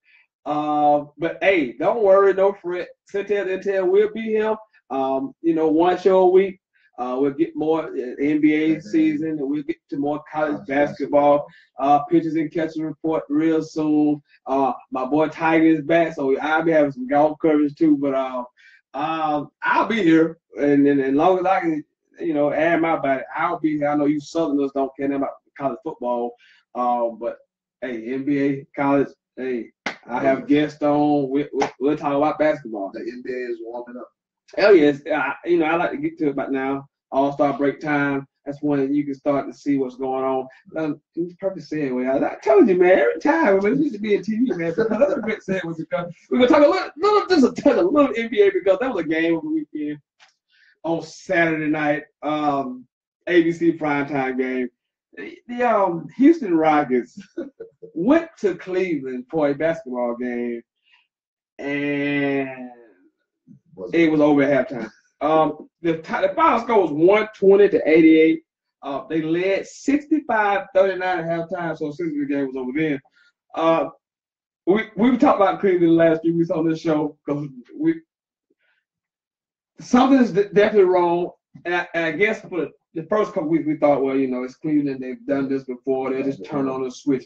But hey, don't worry, no fret. Sentell will be him. One show a week. We'll get more NBA season, and we'll get to more college basketball. Pitchers and catchers report real soon. My boy Tiger is back, so I'll be having some golf coverage too. But I'll be here, and as long as I can, add my body, I'll be here. I know you Southerners don't care about college football, but hey, NBA, college, hey, I have guests on. We'll talk about basketball. The NBA is warming up. Hell yes, I like to get to it about now. All-Star break time. That's when you can start to see what's going on. It's perfect segue. I told you, man, every time we need to be in TV, man. Because that's a great segue. We're gonna talk a little NBA because that was a game of the weekend on Saturday night. ABC primetime game. The Houston Rockets went to Cleveland for a basketball game, and it was over at halftime. The final score was 120-88. They led 65-39 at halftime, so essentially the game was over then. We talked about Cleveland last few weeks on this show because something's definitely wrong. And I guess for the first couple weeks we thought, well, it's Cleveland. They've done this before. They'll just turn on the switch.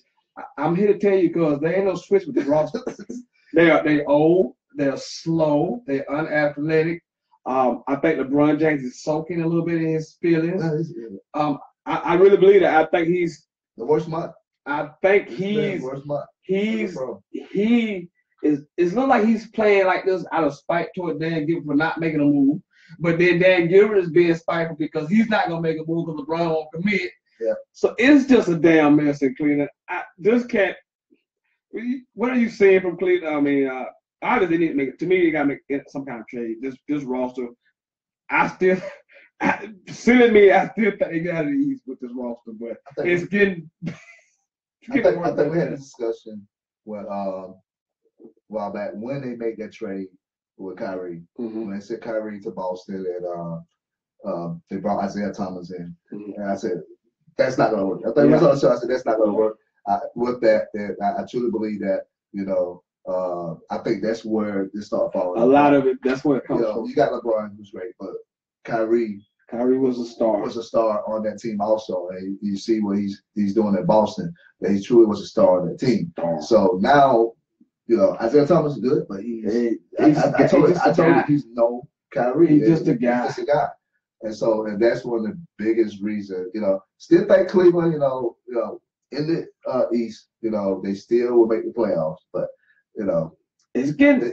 I'm here to tell you because there ain't no switch with the roster. They're old. They're slow. They're unathletic. I think LeBron James is soaking a little bit in his feelings. I really believe that. I think he's the worst month. I think he is. It's not like he's playing like this out of spite toward Dan Gilbert for not making a move. But then Dan Gilbert is being spiteful because he's not gonna make a move because LeBron won't commit. Yeah. So it's just a damn mess in Cleveland. I just can't. What are you seeing from Cleveland? I mean, obviously, they need to make it. To me, they got to make some kind of trade. This roster, I still think they got to the East with this roster, but it's getting. I think we had a discussion when while back when they made that trade with Kyrie. When they sent Kyrie to Boston and they brought Isaiah Thomas in, and I said that's not going to work. I think it was on the show. I said that's not going to work. With that, I truly believe that I think that's where this started falling. A lot of it, that's where it comes from. You got LeBron, who's great, but Kyrie was a star. Was a star on that team also. And you see what he's doing at Boston. That he truly was a star on that team. So now, Isaiah Thomas is good, but I told you he's no Kyrie. He's just a guy. He's just a guy. And that's one of the biggest reasons. Still think Cleveland. In the East, they still will make the playoffs, but it's getting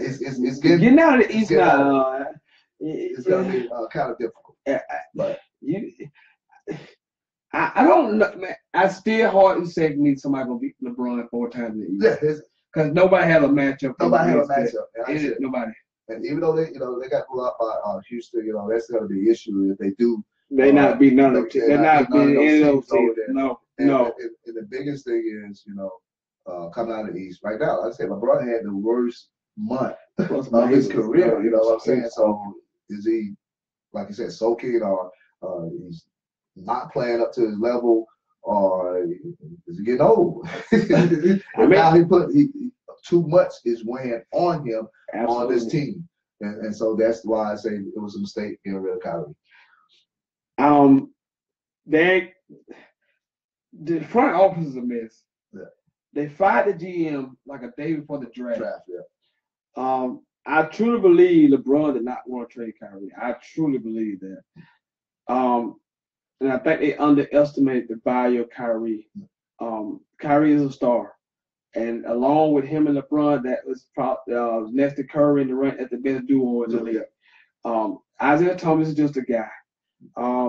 out of the East now. It's gonna be kind of difficult. But I don't know, man. I still hard to say me somebody gonna beat LeBron 4 times in the East. Because nobody has a matchup. Nobody. And even though they got pulled out by Houston, that's gonna be an issue if they do. They not beat none of them. They're not beating any of those teams. No. And the biggest thing is, coming out of the East right now. Like I said, LeBron had the worst month of his career. You know what I'm saying? So is he, like you said, soaking, or he's not playing up to his level, or is he getting old? Now too much is weighing on him on this team, and so that's why I say it was a mistake getting rid of Kyrie. The front office is a mess. Yeah. They fired the GM like a day before the draft. Yeah. I truly believe LeBron did not want to trade Kyrie. I truly believe that. And I think they underestimated the value of Kyrie. Kyrie is a star. And along with him and LeBron, that was probably next to Curry and Durant at the best duo in the league. Isaiah Thomas is just a guy.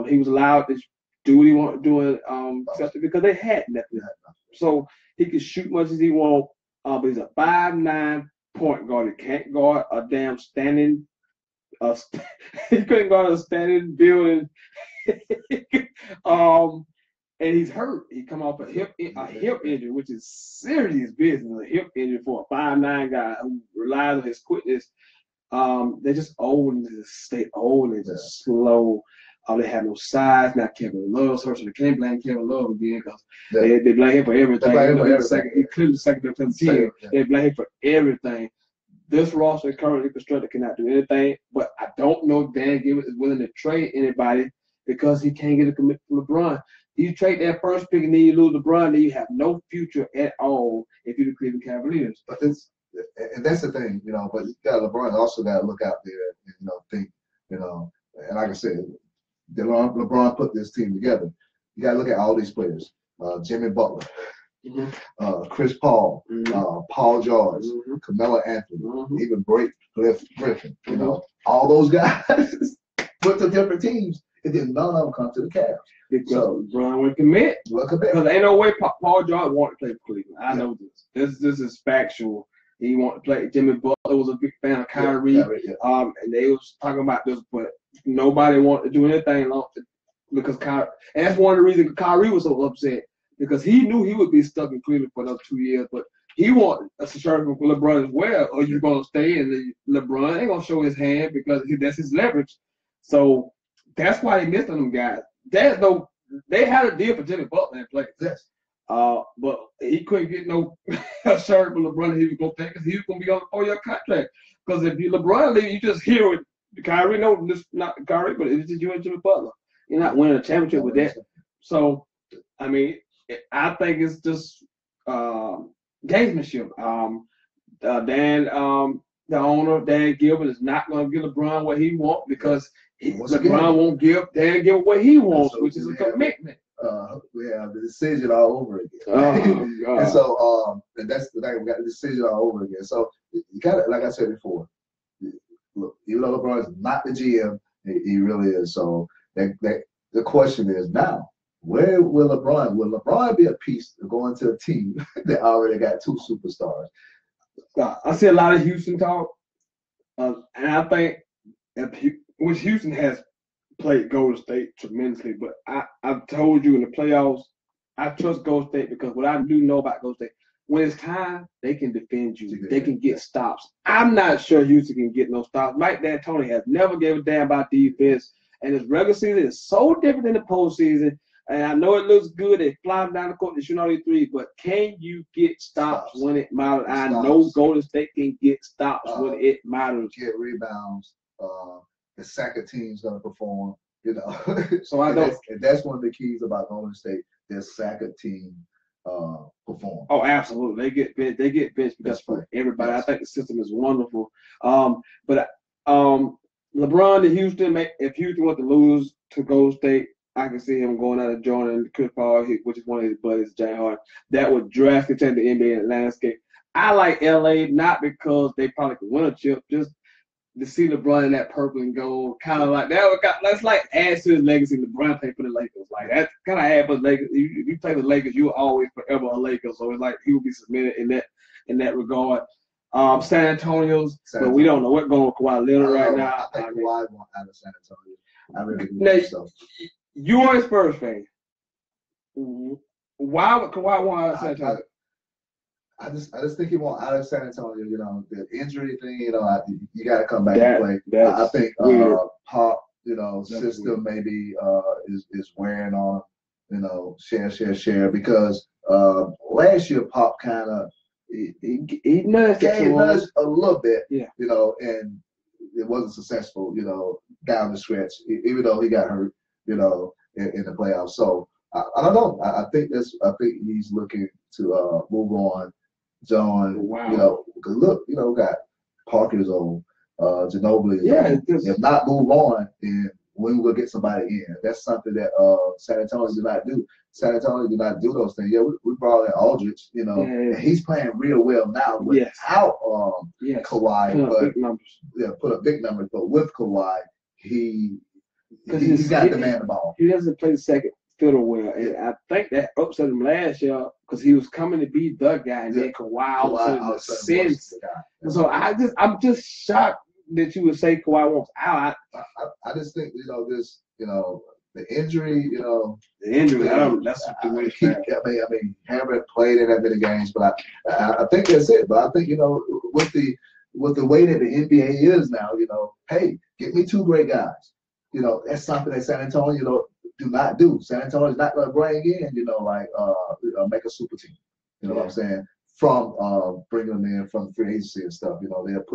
He was allowed to do what he wanted to do because they had nothing. So he could shoot much as he wants, but he's a 5'9" point guard. He can't guard a damn standing. He couldn't guard a standing building. And he's hurt. He come off a hip injury, which is serious business. A hip injury for a 5'9" guy who relies on his quickness. They're just old and just stay old and just slow. They have no size. Now Kevin Love's hurt, so they can't blame Kevin Love again because they blame him for everything. He clearly second to the team. They blame him for everything. This roster currently constructed cannot do anything, but I don't know if Dan Gilbert is willing to trade anybody because he can't get a commitment from LeBron. You trade that first pick and then you lose LeBron, then you have no future at all if you're the Cleveland Cavaliers. But that's the thing, but you got LeBron also got to look out there and, think, and like I said, LeBron put this team together. You got to look at all these players. Jimmy Butler, Chris Paul, Paul George, Carmelo Anthony, even Blake Griffin, all those guys put to different teams, and then none of them come to the Cavs. Because LeBron would commit. Because ain't no way Paul George wanted to play for Cleveland. I know this. This is factual. He wanted to play. Jimmy Butler was a big fan of Kyrie. And they was talking about this, but nobody wanted to do anything because Kyrie. And that's one of the reasons Kyrie was so upset because he knew he would be stuck in Cleveland for another 2 years, but he wanted a subscription for LeBron as well. Or you're gonna stay, and LeBron ain't gonna show his hand because that's his leverage. So that's why they missed on them guys. They had a deal for Jimmy Butler in place. Yes. But he couldn't get no shirt for LeBron. He was gonna take because he was gonna be on a 4-year contract. Because if you LeBron leave, you just hear it. Kyrie, no, this not Kyrie, but it's just you and Jimmy Butler. You're not winning a championship with that. So, I mean, I think it's just gamesmanship. The owner, Dan Gilbert, is not going to give LeBron what he wants because LeBron won't give Dan Gilbert what he wants, which is a commitment. We have the decision all over again. And so and that's the thing, we got the decision all over again. So you got it, like I said before, look, even though LeBron is not the GM, he really is. So the question is now, where will LeBron be a piece to go into a team that already got 2 superstars? I see a lot of Houston talk, and I think which Houston has played Golden State tremendously, but I've told you in the playoffs, I trust Golden State because what I do know about Golden State, when it's time, they can defend you. They can get stops. I'm not sure Houston can get no stops. Mike D'Antoni has never gave a damn about defense, and his regular season is so different than the postseason. And I know it looks good. They fly down the court, they shoot all these threes, but can you get stops when it matters? I know Golden State can get stops when it matters. Get rebounds. The second team's gonna perform. So I know that's one of the keys about Golden State. Their second team perform. Oh, absolutely. They get benched because for everybody. Yes. I think the system is wonderful. But LeBron to Houston, if Houston wants to lose to Golden State, I can see him going out of joining Chris Paul, which is one of his buddies, Jay Hart. That would drastically change the NBA landscape. I like LA not because they probably could win a chip, just to see LeBron in that purple and gold, kind of like that. Let's like add to his legacy. LeBron played for the Lakers, like that's kind of add for the Lakers. If you play the Lakers, you're always forever a Laker. So it's like he will be submitted in that regard. San Antonio's, but we don't know what's going on with Kawhi Leonard right now. I think Kawhi won't out of San Antonio. I really do. Now, so. You are a Spurs fan. Why would Kawhi want out of San Antonio? I just think he want out of San Antonio. The injury thing. You got to come back and play. I think Pop, system weird. Maybe is wearing on. Share because last year Pop kind of he nudged a little bit. Yeah. And it wasn't successful. Down the stretch, even though he got hurt. In the playoffs. So I don't know. I think he's looking to move on. John, wow. Because look, we got Parker's on, Ginobili. Yeah. If not move on, then when we'll get somebody in. That's something that San Antonio did not do. San Antonio did not do those things. Yeah, we brought in Aldridge, and he's playing real well now without Kawhi. Put up big numbers. But with Kawhi, he's got to demand the ball. He doesn't play the second fiddle well, and I think that upset him last year because he was coming to be the guy, and then Kawhi all of a sudden sense. So I'm just shocked that you would say Kawhi wants out. I just think the injury, the injury. That's the way. I mean, haven't played in that many games, but I think that's it. But I think with the way that the NBA is now, hey, get me 2 great guys. you know, that's something that San Antonio, you know, do not do. San Antonio is not going to bring in, you know, like make a super team. You know what I'm saying? From bringing them in from free agency and stuff. You know, they have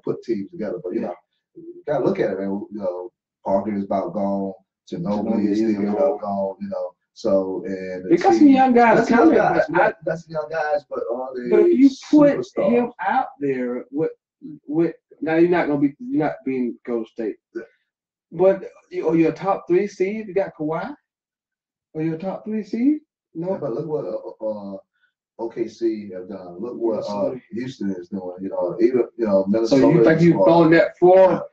put teams together. But you know, you gotta look at it, man. You know, Parker is about gone. Ginobili is still gone. You know, so and they got some young guys coming. That's some young guys, but are they? But if you put superstars? him out there, with now you're not being Golden State. But you're a top 3 seed. You got Kawhi. Are you a top 3 seed? No. Yeah, but look what OKC have done. Look what Houston is doing. You know, even Minnesota. So you think you've gone that far?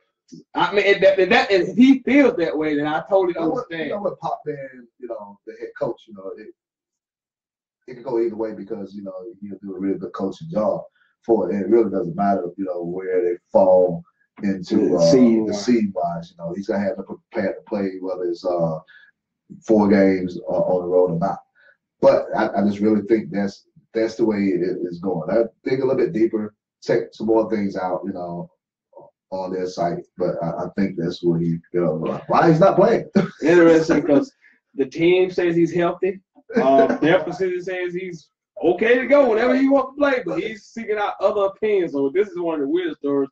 I mean, if he feels that way, then I totally understand. You know what Pop being, you know, the head coach, you know, it can go either way because, you know, he'll do a really good coaching job for it. And it really doesn't matter, you know, where they fall into the seed wise. You know, he's gonna have to prepare to play whether it's 4 games on the road or not. But I just really think that's the way it is going. I dig a little bit deeper, check some more things out, you know, on their site. But I think that's where why he's not playing. Interesting, because the team says he's healthy. Their facility says he's okay to go whenever he wants to play, but he's seeking out other opinions. So this is one of the weirdest stories.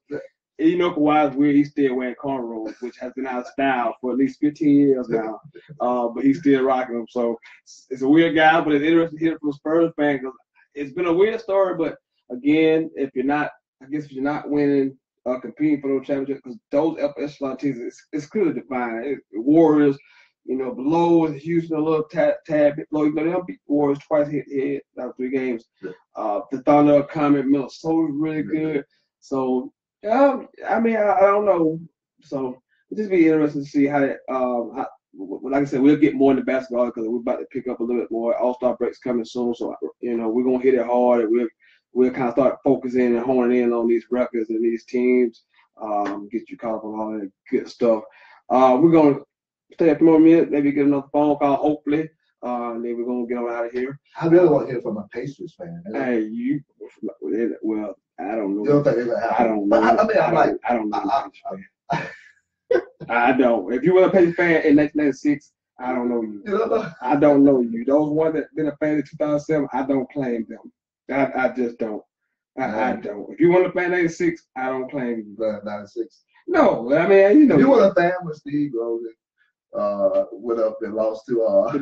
And you know, Kawhi's weird. He's still wearing cornrows, which has been out of style for at least 15 years now. But he's still rocking them. So it's a weird guy, but it's interesting to hear from a Spurs fan because it's been a weird story. But again, if you're not winning, competing for those championships, because those upper echelon teams, it's clearly defined. Warriors, you know, below Houston, a little tad bit below. You know, they don't beat Warriors twice head out of 3 games. The Thunder coming, Minnesota's really good. So. I mean, I don't know. So it'll just be interesting to see how that. Like I said, we'll get more into basketball because we're about to pick up a little bit more. All-Star break's coming soon, so you know we're gonna hit it hard, and we'll kind of start focusing and honing in on these records and these teams. Get you caught up on all that good stuff. We're gonna stay a few more minutes, maybe get another phone call, hopefully. And then we're gonna get on out of here. I really want to hear from a Pacers fan. Hey, well. I don't know. You don't think it's gonna happen? I don't know. I don't know. I don't. If you were a Pacers fan in 1996, I don't know you. I don't know you. Those ones that been a fan in 2007, I don't claim them. I just don't. I don't. If you want a fan in 96, I don't claim you. 96. No, I mean, you know. You want a fan with Steve Rosen went up and lost to the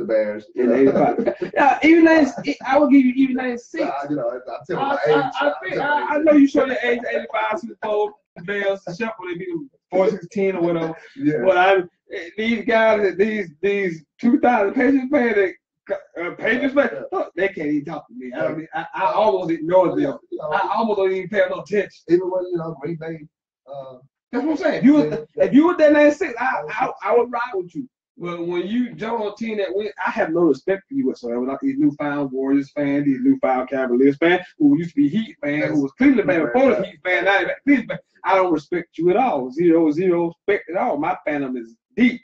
Bears. In 85. Even 96, I would give you even 96. You know, I'll tell you my age. I know you show your age, 85, Super Bowl, the Bears, the Shepherd, they beat them 4-16 or whatever. Yeah. But these guys, these 2000 Patriots fans, they can't even talk to me. I almost ignore them. I almost don't even pay no attention. Even when, you know, Green Bay. That's what I'm saying. If you were that 96, I would ride with you. But when you jump on a team that wins, I have no respect for you whatsoever. Like these newfound Warriors fans, these newfound Cavaliers fans, who used to be Heat fans, who was Cleveland fan before the Heat fan, now they're Cleveland fan. I don't respect you at all. Zero respect at all. My fandom is deep.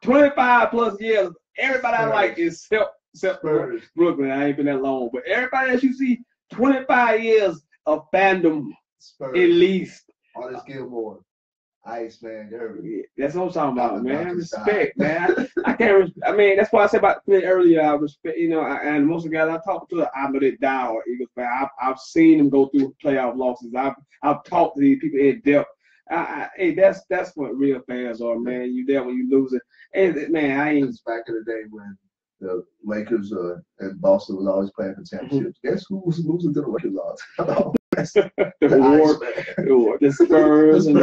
25 plus years. Everybody I like is except Brooklyn. I ain't been that long, but everybody else you see, 25 years of fandom at least. All this Gilmore. Ice, man, that's what I'm talking about, man. Respect, man. I can't. I mean, that's why I said about earlier. I respect, you know, and most of the guys I talk to, I know they die or Eagles fan. I've seen them go through playoff losses. I've talked to these people in depth. Hey, that's what real fans are, man. You there when you lose it. And man, I ain't. It's back in the day when the Lakers and Boston was always playing for championships. Guess who was losing to the Lakers all the time? the Spurs and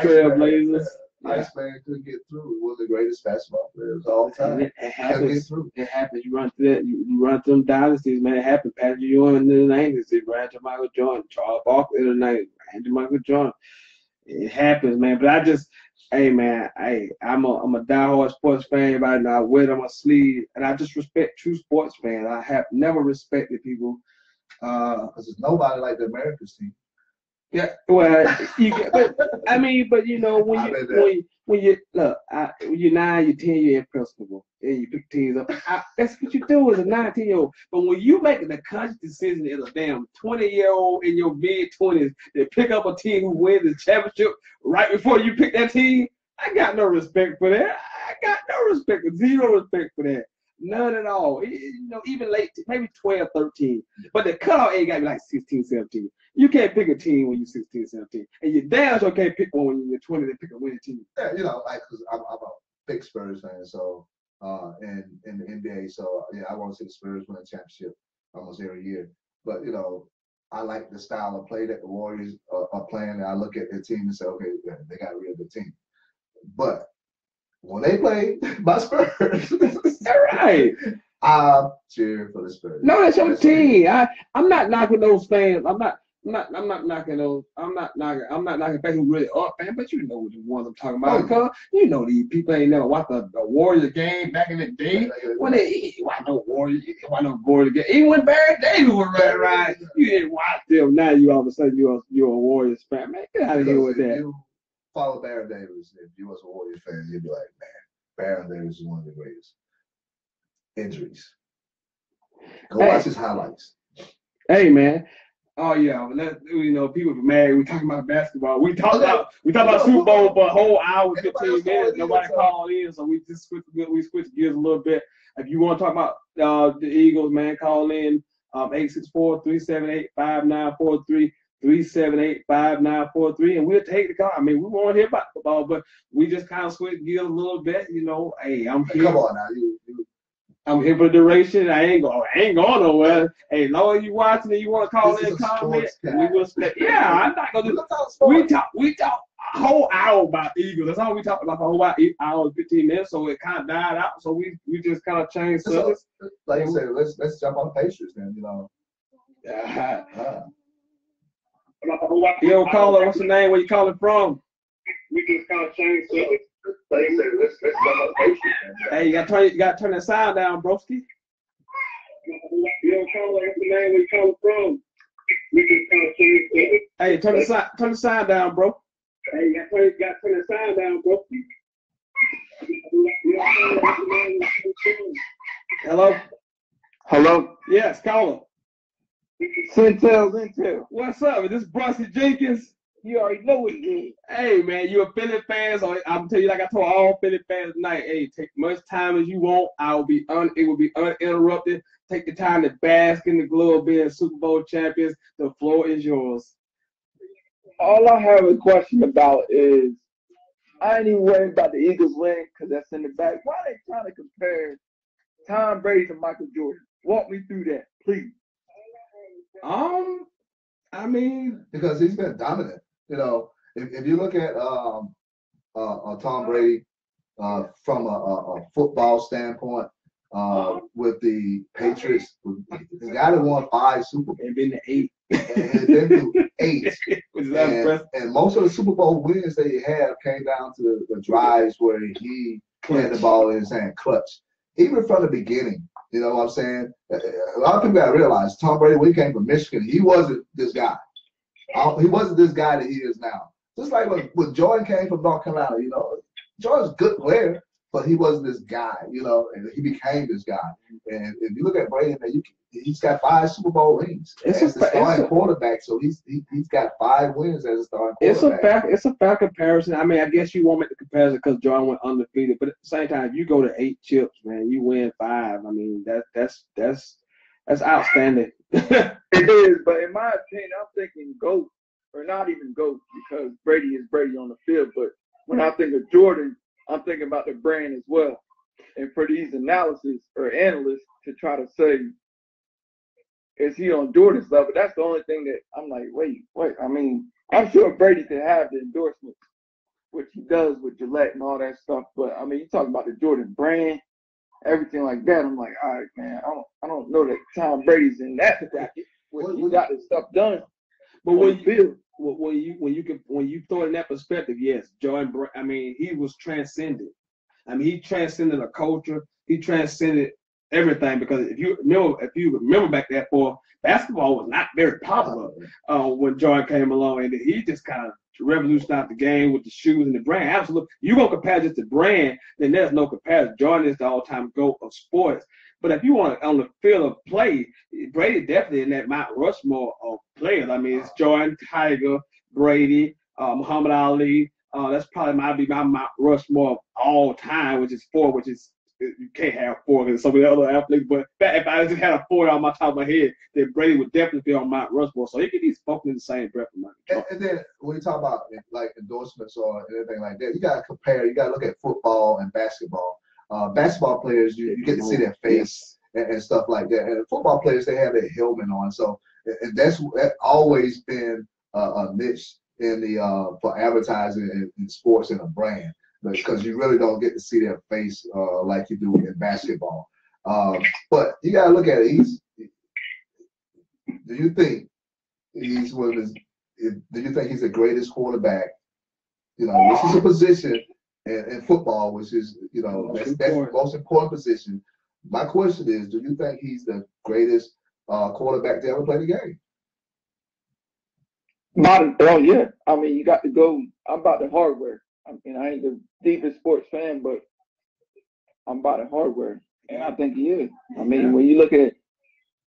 Trailblazers. Iceman couldn't get through. One of the greatest basketball players all the time. It happens. It happens. You run through that. You run through them dynasties, man. It happened. Patrick Ewing in the 90s. It ran to Michael Jordan. Charles Barkley in the 90s. Ran to Michael Jordan. It happens, man. But I just, hey, man. I'm a diehard sports fan right now. I wear it on my sleeve, and I just respect true sports fans. I have never respected people. Because there's nobody like the Americans team. Yeah, well, but you know, when you look, you're 9, you're 10, you're in principal, and you pick teams up. That's what you do as a 19-year-old. But when you make the conscious decision as a damn 20-year-old in your mid-20s to pick up a team who wins the championship right before you pick that team, I got no respect for that. I got no respect, zero respect for that. None at all. Even late, maybe 12, 13. But the cutoff age got to be like 16, 17. You can't pick a team when you're 16, 17. And you damn sure can't pick one when you're 20 to pick a winning team. Yeah, because I'm a big Spurs fan, so in the NBA, so yeah, I want to see the Spurs win a championship almost every year. But I like the style of play that the Warriors are playing. And I look at their team and say, okay, yeah, they got a real good team. But when they play my Spurs, right, I'm cheering for the Spurs. No, that's your team. I'm not knocking those fans. I'm not knocking those. I'm not knocking fans who really are fans, but you know the ones I'm talking about. Because these people ain't never watched a Warriors game back in the day. When they watch no Warriors, watch no Warriors game. Even when Barry Davis was running around, you didn't watch them. Now you all of a sudden you're a Warriors fan. Man, get out of here with that. You follow Barry Davis. If you was a Warriors fan, you'd be like, man, Barry Davis is one of the greatest. Injuries. Go watch his highlights. Hey man. Oh yeah, people be mad. We talking about basketball. We talk about SuperBowl for a whole hour, 15 minutes. Nobody called in, so we just switch gears a little bit. If you want to talk about the Eagles, man, call in 864-378-5943. 378-5943, and we'll take the call. I mean, we want to hear about football, but we just kind of switch gears a little bit. Hey, I'm here. Come on now, I'm here for the duration. I ain't going nowhere. Hey, long as you watching and you want to call in, comment, we will stay. Yeah, I'm not gonna do. We talk a whole hour about Eagles. That's all we talked about for a whole hour and 15 minutes. So it kind of died out. So we just kind of changed subjects. Like you said, let's jump on Patriots then. Yo, caller, what's your name? Where you calling from? We just kind of changed subjects. Like you said, let's jump on Patriots then. Hey, you gotta turn that sound down, broski. Yo, caller, what's your name? Where you calling from? We just kind of changed subjects. Hey, turn the sound down, bro. Hey, you gotta turn the sound down, bro. Hello? Hello? Yes, caller. Sentell. What's up? Is this Brunson Jenkins? You already know what it is. Hey, man, you a Philly fan? So I'm telling you, like I told all Philly fans tonight, hey, take much time as you want. It will be uninterrupted. Take the time to bask in the glow of being Super Bowl champions. The floor is yours. All I have a question about is, I ain't even worried about the Eagles win because that's in the back. Why are they trying to compare Tom Brady to Michael Jordan? Walk me through that, please. I mean, because he's been dominant. If you look at Tom Brady from a football standpoint, with the Patriots, the guy that won 5 Super Bowls. And been to 8. And been to 8. and most of the Super Bowl wins that he had came down to the drives where he had the ball in his hand, clutch. Even from the beginning, you know what I'm saying? A lot of people got to realize Tom Brady, when he came from Michigan, he wasn't this guy. He wasn't this guy that he is now. Just like when Jordan came from North Carolina, Jordan's a good player, but he wasn't this guy, and he became this guy. And if you look at Brady, he's got 5 Super Bowl rings as the starting quarterback. So he's got 5 wins as a starting quarterback. It's a fair comparison. I mean, I guess you won't make the comparison because Jordan went undefeated, but at the same time, if you go to 8 chips, man, you win 5. I mean, that's outstanding. It is, but in my opinion, I'm thinking GOAT, or not even GOAT, because Brady is Brady on the field. But when I think of Jordan, I'm thinking about the brand as well. And for these analysis or analysts to try to say, is he on Jordan's level? That's the only thing that I'm like, wait. I mean, I'm sure Brady could have the endorsements, which he does with Gillette and all that stuff. But I mean, you talk about the Jordan brand, everything like that. I'm like, all right, man, I don't know that Tom Brady's in that bracket where he got this stuff done. But when you throw it in that perspective, yes, Jordan. I mean, he was transcended. I mean, he transcended a culture. He transcended everything because if you remember back there, basketball was not very popular when Jordan came along, and he just kind of revolutionized the game with the shoes and the brand. Absolutely, you gonna compare just the brand, then there's no comparison. Jordan is the all-time GOAT of sports. But if you want on the field of play, Brady definitely in that Mount Rushmore of players. I mean, it's Jordan, Tiger, Brady, Muhammad Ali, That's probably might be my Mount Rushmore of all time, which is 4, which is you can't have 4 because some of the other athletes. But if I just had a 4 on my top of my head, then Brady would definitely be on Mount Rushmore. So he could be spoken in the same breath. And then when you talk about like endorsements or anything like that, you got to compare. You got to look at football and basketball. Basketball players, you get to see their face and stuff like that. And football players, they have their helmet on. So and that's always been a niche in the for advertising in sports and a brand, because you really don't get to see their face like you do in basketball. But you got to look at it. Do you think he's do you think he's the greatest quarterback? You know, this is a position in football, which is, you know, that's the most important position. My question is, do you think he's the greatest quarterback to ever play the game? Oh yeah. I mean, you got to go. I'm about the hardware. I mean, I ain't the deepest sports fan, but I'm about the hardware, and I think he is. I mean, when you look at,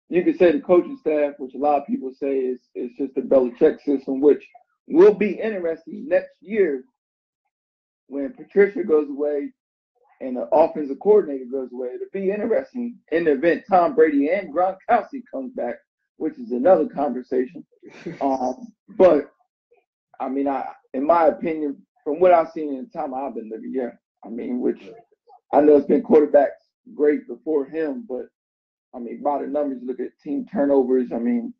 you could say the coaching staff, which a lot of people say is just the Belichick system, which will be interesting next year when Patricia goes away and the offensive coordinator goes away. It'll be interesting in the event Tom Brady and Gronkowski comes back, which is another conversation. But I mean, in my opinion, from what I've seen in the time I've been living, yeah. I mean, which I know it's been quarterbacks great before him, but I mean, by the numbers, look at team turnovers. I mean,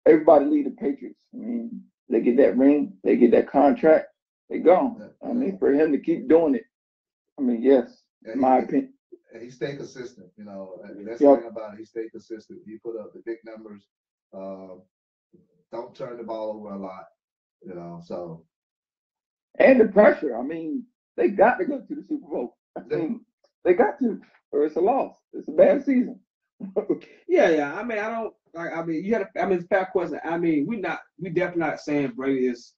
everybody lead the Patriots. I mean, they get that ring, they get that contract, they gone. I mean, for him to keep doing it, I mean, yes, in my opinion. And he stayed consistent, you know. And that's the thing about it. He stayed consistent. He put up the big numbers. Don't turn the ball over a lot, you know. So. And the pressure. I mean, they got to go to the Super Bowl. I mean, they got to, or it's a loss. It's a bad season. Yeah. I mean, you had. It's a fair question. I mean, we definitely not saying Brady is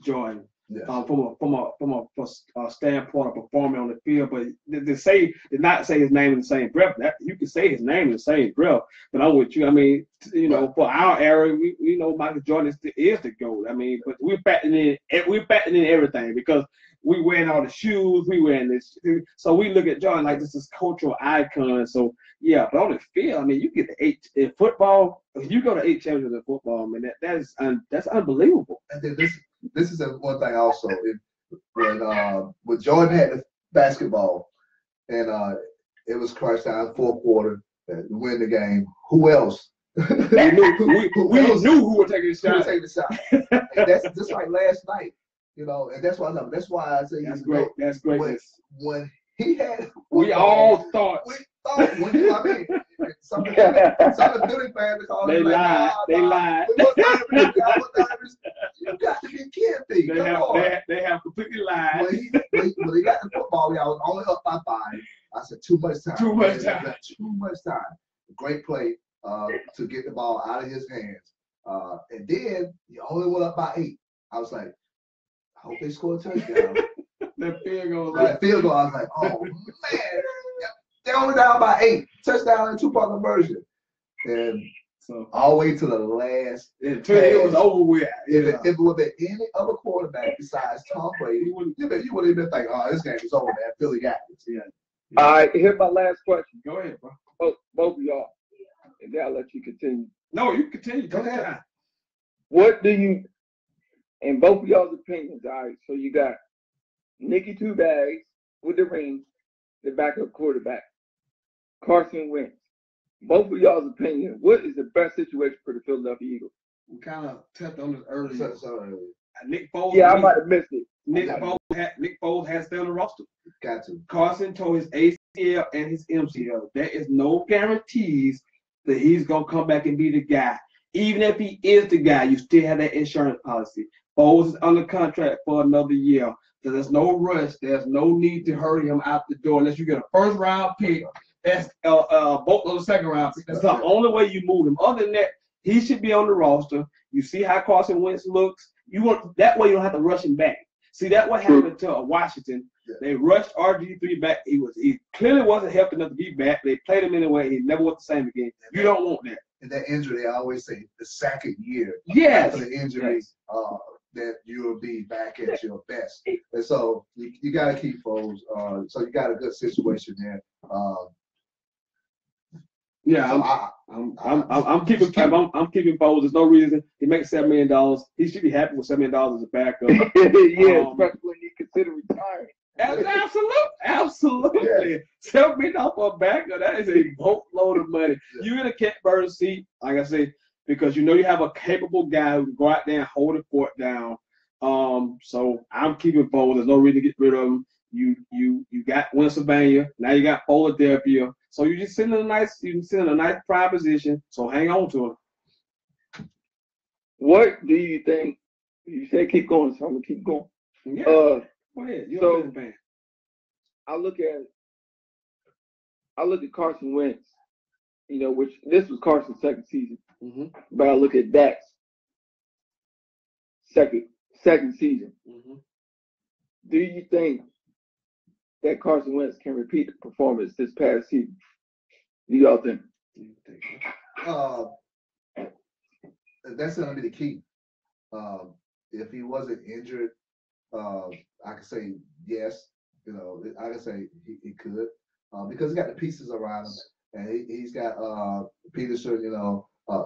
Jordan. Yes. From a standpoint of performing on the field, but to not say his name in the same breath. That you can say his name in the same breath, but I'm with you. I mean, you know, for our era, we know Michael Jordan is the GOAT. I mean, but we're factoring in everything because we wearing all the shoes, we wearing this, so we look at Jordan like this is cultural icon. So yeah, but on the field, I mean, you get the 8 in football. If you go to 8 championships in football, I mean, that's unbelievable. And then this is one thing also. When Jordan had the basketball and it was crunch time, fourth quarter, to win the game, who else? we knew who would take the shot. And that's just like last night, you know, and that's why I say that's great. That's great. When he had, we all thought. Some of the Philly fans call they lied. They lied. You got to be kidding me. They have completely lied. When they got the football, I was only up by 5. I said, too much time. Too much time. Great play to get the ball out of his hands. And then he only went up by 8. I was like, I hope they score a touchdown. That field goal. I was like, oh, man. They're only down by 8. Touchdown and 2-point conversion. And so all the way to the last. It was over with. If it would have been any other quarterback besides Tom Brady, you would have even think, oh, this game is over, man. Philly got this. Yeah. All right, here's my last question. Go ahead, bro. Both of y'all. And then I'll let you continue. No, you continue. Go ahead. What do you, in both of y'all's opinions, all right, so you got Nicky Two Bags with the ring, the backup quarterback. Carson Wentz. Both of y'all's opinion, what is the best situation for the Philadelphia Eagles? We kind of touched on this earlier. Nick Foles. Yeah, I might have missed it. Nick Foles has to stay on the roster. Got to. Carson tore his ACL and his MCL. There is no guarantees that he's going to come back and be the guy. Even if he is the guy, you still have that insurance policy. Foles is under contract for another year. So there's no rush. There's no need to hurry him out the door unless you get a first-round pick. That's both of the second round. That's the only way you move him. Other than that, he should be on the roster. You see how Carson Wentz looks. That way you don't have to rush him back. See, that's what happened to Washington. Yeah. They rushed RG3 back. He clearly wasn't healthy enough to be back. They played him anyway. He never was the same again. You don't want that. And that injury, they always say the second year. Yes. After the injury, that you'll be back at your best. And so you got to keep Foles. So you got a good situation there. Yeah, so I'm keeping Foles. There's no reason. He makes $7 million. He should be happy with $7 million as a backup. Yeah, especially when you consider retiring. Absolutely. Yeah. $7 million for a backup, that is a boatload of money. You in a catbird seat, like I say, because you know you have a capable guy who can go out there and hold the fort down. So I'm keeping Foles. There's no reason to get rid of him. You got Pennsylvania, now you got Philadelphia. So you just sitting in a nice prime position. So hang on to him. What do you think? You said keep going, so I'm gonna keep going. Yeah. Go ahead. You're a fan. I look at Carson Wentz, which this was Carson's second season. Mm-hmm. But I look at Dak's second season. Mm-hmm. Do you think that Carson Wentz can repeat the performance this past season? Do y'all think? That's going to be the key. If he wasn't injured, I could say yes. I could say he could because he got the pieces around him, and he's got Peterson,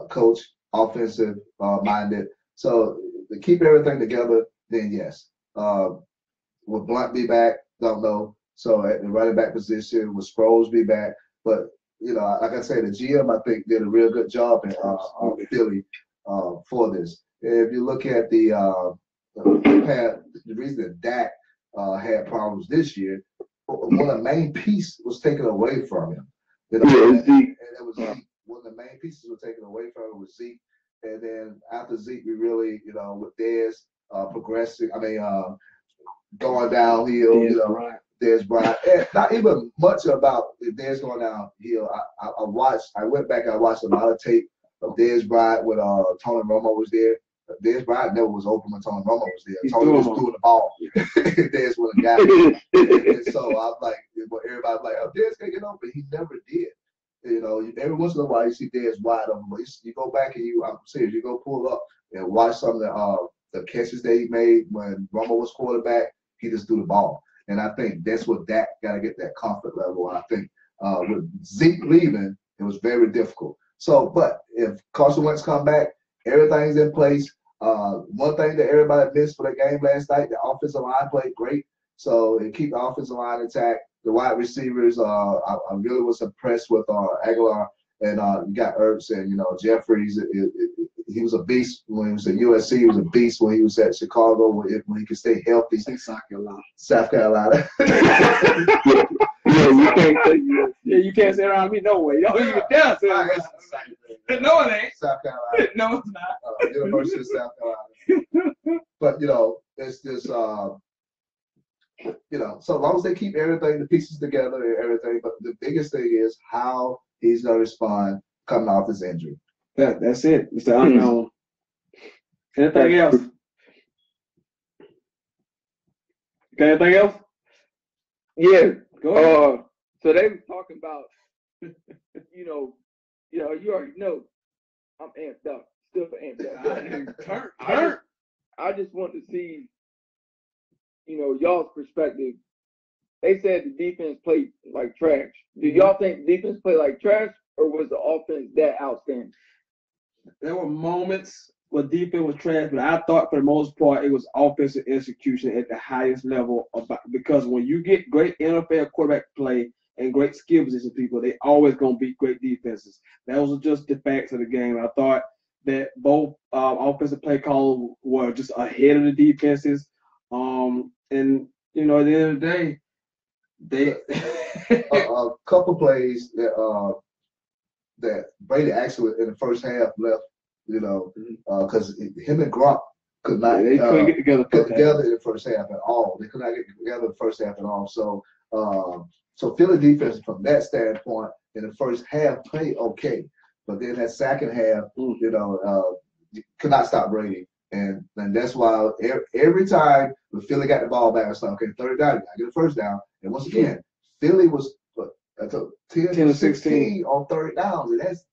coach, offensive minded. So to keep everything together, then yes. Will Blunt be back? Don't know. So at the running back position, will Sproles be back? But like I said, the GM I think did a real good job in Philly for this. If you look at the reason that Dak had problems this year, one of the main pieces was taken away from him. And it was Zeke. One of the main pieces was taken away from him was Zeke. And then after Zeke, we really, with Dez progressing, going downhill, Right. Dez Bryant. And not even much about Dez going downhill. I went back and I watched a lot of tape of Dez Bryant when Tony Romo was there. Dez Bryant never was open when Tony Romo was there. Tony was throwing the ball. Dez was a guy. And so I'm like, everybody's like, oh, Dez can't get open. He never did. Every once in a while you see Dez wide open, but you go back and I'm serious, you go pull up and watch some of the catches that he made when Romo was quarterback. He just threw the ball, and I think that's what Dak got to get that comfort level. I think with Zeke leaving, it was very difficult. So, but if Carson Wentz come back, everything's in place. One thing that everybody missed for the game last night, the offensive line played great. So it keep the offensive line intact. The wide receivers, I really was impressed with Aguilar, and you got Ertz and Jeffries. He was a beast when he was at USC. He was a beast when he was at Chicago. When he could stay healthy. South Carolina. You can't say around me no way. You don't even dare say around. No, it ain't. South Carolina. No, it's not. University of South Carolina. But it's this. So as long as they keep everything, the pieces together and everything. But the biggest thing is how he's gonna respond coming off his injury. That's it. It's the unknown. Anything else? Anything else? Yeah. Go ahead. So they were talking about, you already know, I'm amped up, still amped up. I just want to see, y'all's perspective. They said the defense played like trash. Do y'all think defense played like trash, or was the offense that outstanding? There were moments where defense was trash, but I thought for the most part it was offensive execution at the highest level. Because when you get great NFL quarterback play and great skill position people, they always gonna beat great defenses. Those are just the facts of the game. I thought that both offensive play callers were just ahead of the defenses. And at the end of the day, they a couple plays that Brady actually in the first half left, because him and Gronk could not they couldn't get together in the first half at all. They could not get together in the first half at all. So Philly defense from that standpoint in the first half played okay, but then that second half, could not stop Brady. And that's why every time when Philly got the ball back, it's like, okay, third down, you gotta get a first down. And once again, Philly was 10 to 16 on third downs, and that's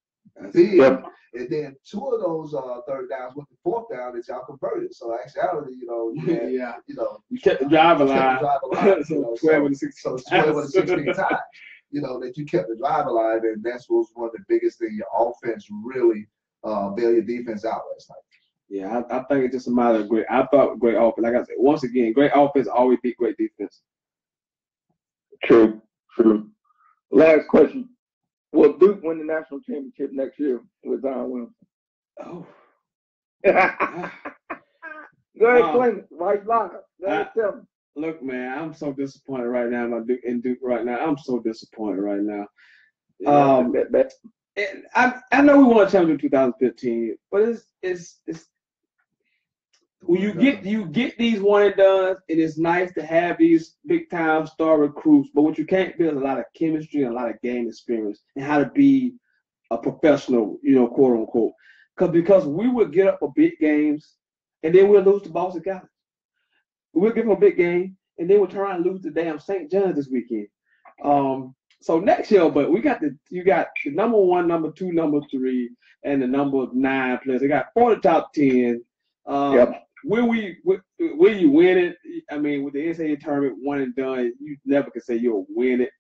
big. Yep. And then 2 of those third downs went to 4th down that y'all converted. So actually, you had, Yeah. you kept the drive alive. So 12 and 16. So 12 and 16 times. That you kept the drive alive, and that's was one of the biggest things. Your offense really bailed your defense out last night. Yeah, I think it's just a matter of great. I thought great offense. Like I said, once again, great offense always beat great defense. True. Last question. Will Duke win the national championship next year with Zion Williamson? Oh. Go ahead, claim it. Right live. Go ahead, tell me. Look, man, I'm so disappointed right now in Duke right now. I'm so disappointed right now. I know we won a championship in 2015, but it's when you get these one and done, it is nice to have these big time star recruits, but what you can't build is a lot of chemistry and a lot of game experience and how to be a professional, quote unquote. Because we would get up for big games and then we'll lose to Boston College. We'll give them a big game and then we'll turn around and lose to damn St. John's this weekend. So next year, but you got the number 1, number 2, number 3, and the number 9 players. They got 4 of the top 10. Yep. Will you win it? I mean, with the NCAA tournament one and done, you never can say you'll win it.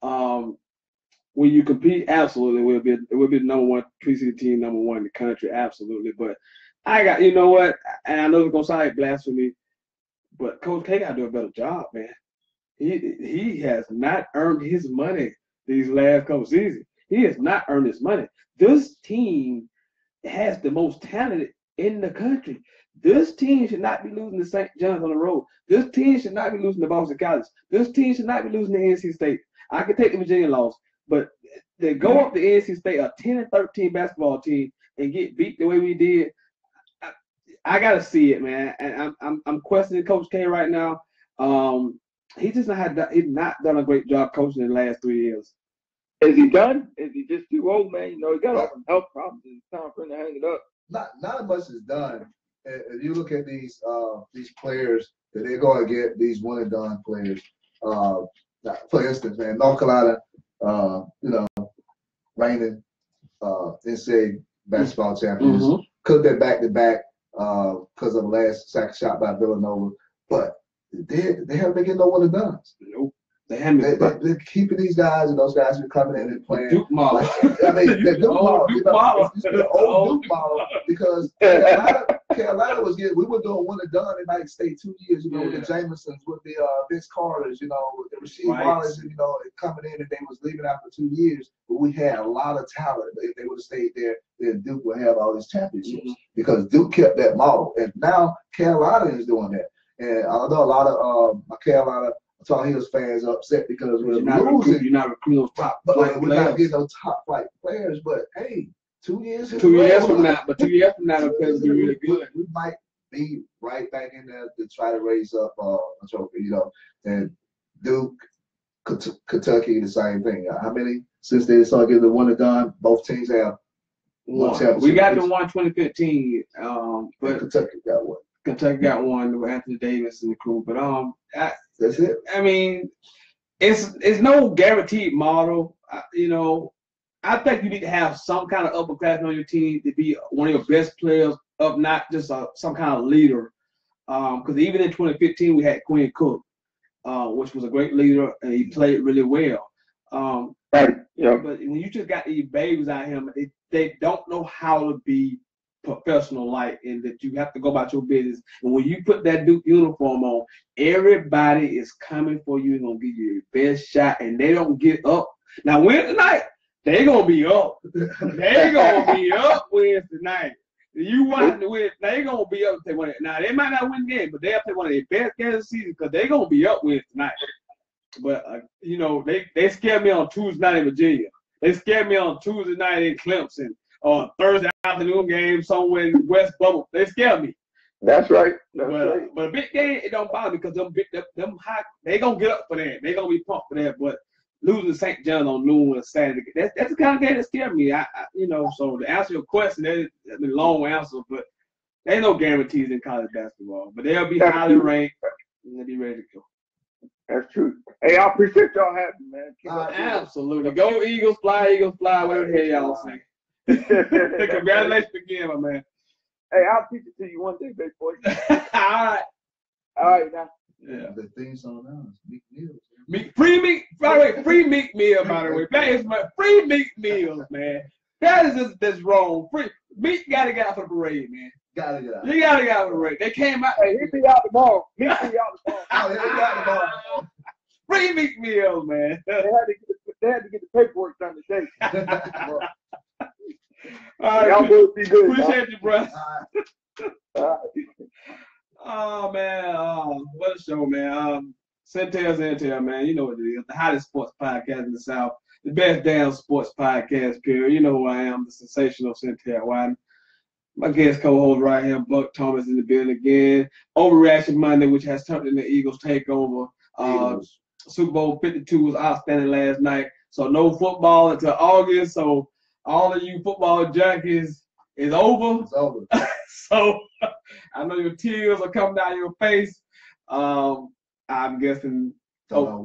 Will you compete? Absolutely. It will be the number 1 preseason team, number 1 in the country. Absolutely. But you know what? And I know it's gonna sound like blasphemy, but Coach K got to do a better job, man. He has not earned his money these last couple seasons. He has not earned his money. This team has the most talented in the country. This team should not be losing to St. John's on the road. This team should not be losing to Boston College. This team should not be losing to NC State. I can take the Virginia loss, but to go up to NC State, a 10-13 basketball team, and get beat the way we did, I gotta see it, man. And I'm questioning Coach K right now. He's not done a great job coaching in the last 3 years. Is he done? Is he just too old, man? He got some health problems. It's time for him to hang it up. Not much is done. If you look at these players that they're going to get, these one and done players. For instance, man, North Carolina, reigning NCAA basketball champions, could have been back to back because of the last sack shot by Villanova, but they haven't been getting no one and done. Nope. They're keeping these guys, and those guys are coming in and playing. Duke model. The Duke model. The old Duke model, because Carolina was getting. We were doing one and done in United States 2 years, with the Jamesons, with the Vince Carters, with the Rasheed Wallace, coming in, and they was leaving after 2 years. But we had a lot of talent. If they would have stayed there, then Duke would have all these championships because Duke kept that model, and now Carolina is doing that. And I know a lot of my Carolina Tar Heels fans are upset because we're losing. You're not recruiting top flight we're players. not getting those top flight players. But hey, 2 years. 2 years from now, the players be really good. We might be right back in there to try to raise up a trophy. And Duke, Kentucky, the same thing. How many since they started getting the one and done? Both teams have one. We got the one 2015, but Kentucky got one. Kentucky got one with Anthony Davis and the crew. But that's it. I mean, it's no guaranteed model. I think you need to have some kind of upperclassman on your team to be one of your best players, up not just some kind of leader. Because even in 2015 we had Quinn Cook, which was a great leader and he played really well. Right. Yeah. But when you just got these babies out here, they don't know how to be professional like, and that you have to go about your business. And when you put that Duke uniform on, everybody is coming for you and gonna give you your best shot, and they don't get up. Now Wednesday night, they gonna be up. They gonna be up Wednesday night. You watch the win, they gonna be up if they win it. Now they might not win the game, but they'll play one of their best games of the season because they gonna be up Wednesday night. But they scared me on Tuesday night in Virginia. They scared me on Tuesday night in Clemson. Or Thursday afternoon game somewhere in West Bubble. They scare me. That's right. But a big game, it don't bother me because them high, they gonna get up for that. They gonna be pumped for that. But losing to St. John on noon on Saturday, that's the kind of game that scared me. So to answer your question, that's been a long answer, but there ain't no guarantees in college basketball. But they'll be highly ranked and they'll be ready to go. That's true. Hey, I appreciate y'all having me, man. Absolutely. Go Eagles, fly, whatever the hell y'all say. Congratulations again, my man. Hey, I'll teach it to you one day, big boy. All right, now. Yeah. The theme song now is Meek Mills. Free Meek, by the way, free Meek Mill, by the way. That is my free Meek Mills, man. That is just that's wrong. Free Meek gotta get out for the parade, man. Gotta get out. You gotta get out for the parade. They came out. Hey, he'll be out tomorrow. Meek will be out tomorrow. Oh, yeah, he out tomorrow. Free Meek Mills, man. They had to get the paperwork done today. All right, y'all boys be good. Appreciate you, bro. Right. Oh man, what a show, man. Sentell, man. You know what it is. The hottest sports podcast in the South. The best damn sports podcast, period. You know who I am, the sensational Sentell. My guest co-host right here, Buck Thomas, in the building again. Overreaction Monday, which has turned into Eagles takeover. Super Bowl 52 was outstanding last night. So no football until August. So all of you football junkies, it's over. It's over. So I know your tears are coming down your face. I'm guessing about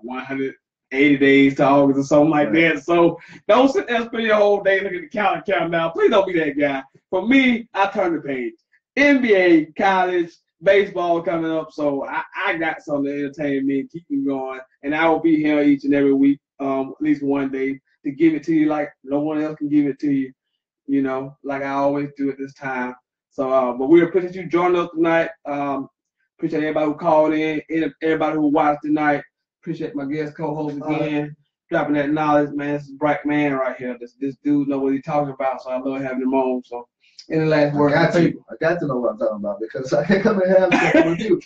180 days to August or something like that. So don't sit there and spend your whole day looking at the count down. Please don't be that guy. For me, I turn the page. NBA, college, baseball coming up. So I got something to entertain me and keep me going. And I will be here each and every week, at least one day, to give it to you like no one else can give it to you. You know, like I always do at this time. So, but we appreciate you joining us tonight. Appreciate everybody who called in, everybody who watched tonight. Appreciate my guest co-host again, dropping that knowledge, man. This is a bright man right here. This dude know what he's talking about, so I love having him on. So, any last word? I got to know what I'm talking about because I can't come and have a review.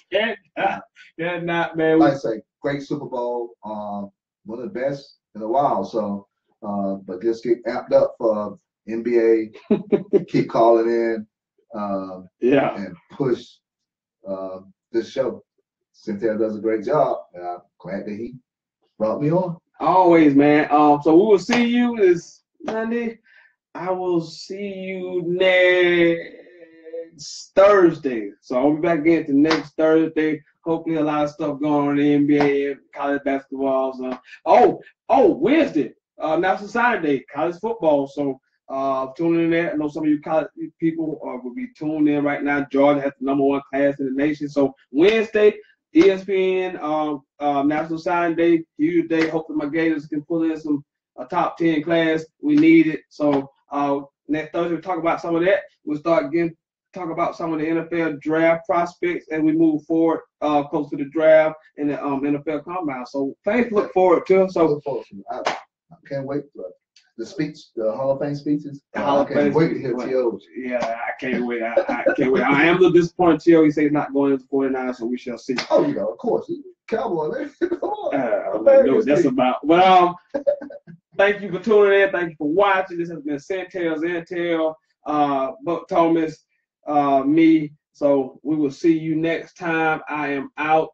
Not, man. Like I say, great Super Bowl, one of the best in a while. So, but just get amped up for NBA, keep calling in, and push this show. Sentell does a great job, and I'm glad that he brought me on. Always, man. So we will see you this Monday. I will see you next Thursday. So I'll be back again to next Thursday. Hopefully a lot of stuff going on in the NBA and college basketball. So, Wednesday, National Signing Day, college football. So tune in there. I know some of you college people will be tuned in right now. Georgia has the #1 class in the nation. So Wednesday, ESPN, National Signing Day, huge day. Hopefully my Gators can pull in a top 10 class. We need it. So next Thursday we'll talk about some of that. We'll start again talk about some of the NFL draft prospects as we move forward close to the draft and the NFL Combine. So things to look forward to. So I can't wait for the speech, the Hall of Fame speeches. I can't wait to hear T.O. Yeah, I can't wait. I can't wait. I am a little disappointed. T.O. He said he's not going into 49, so we shall see. Oh, yeah, of course. Cowboy, man. Come on. I don't know what that's about. But thank you for tuning in. Thank you for watching. This has been Sentell, Buck Thomas, me. So we will see you next time. I am out.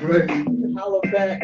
Great. Holla back.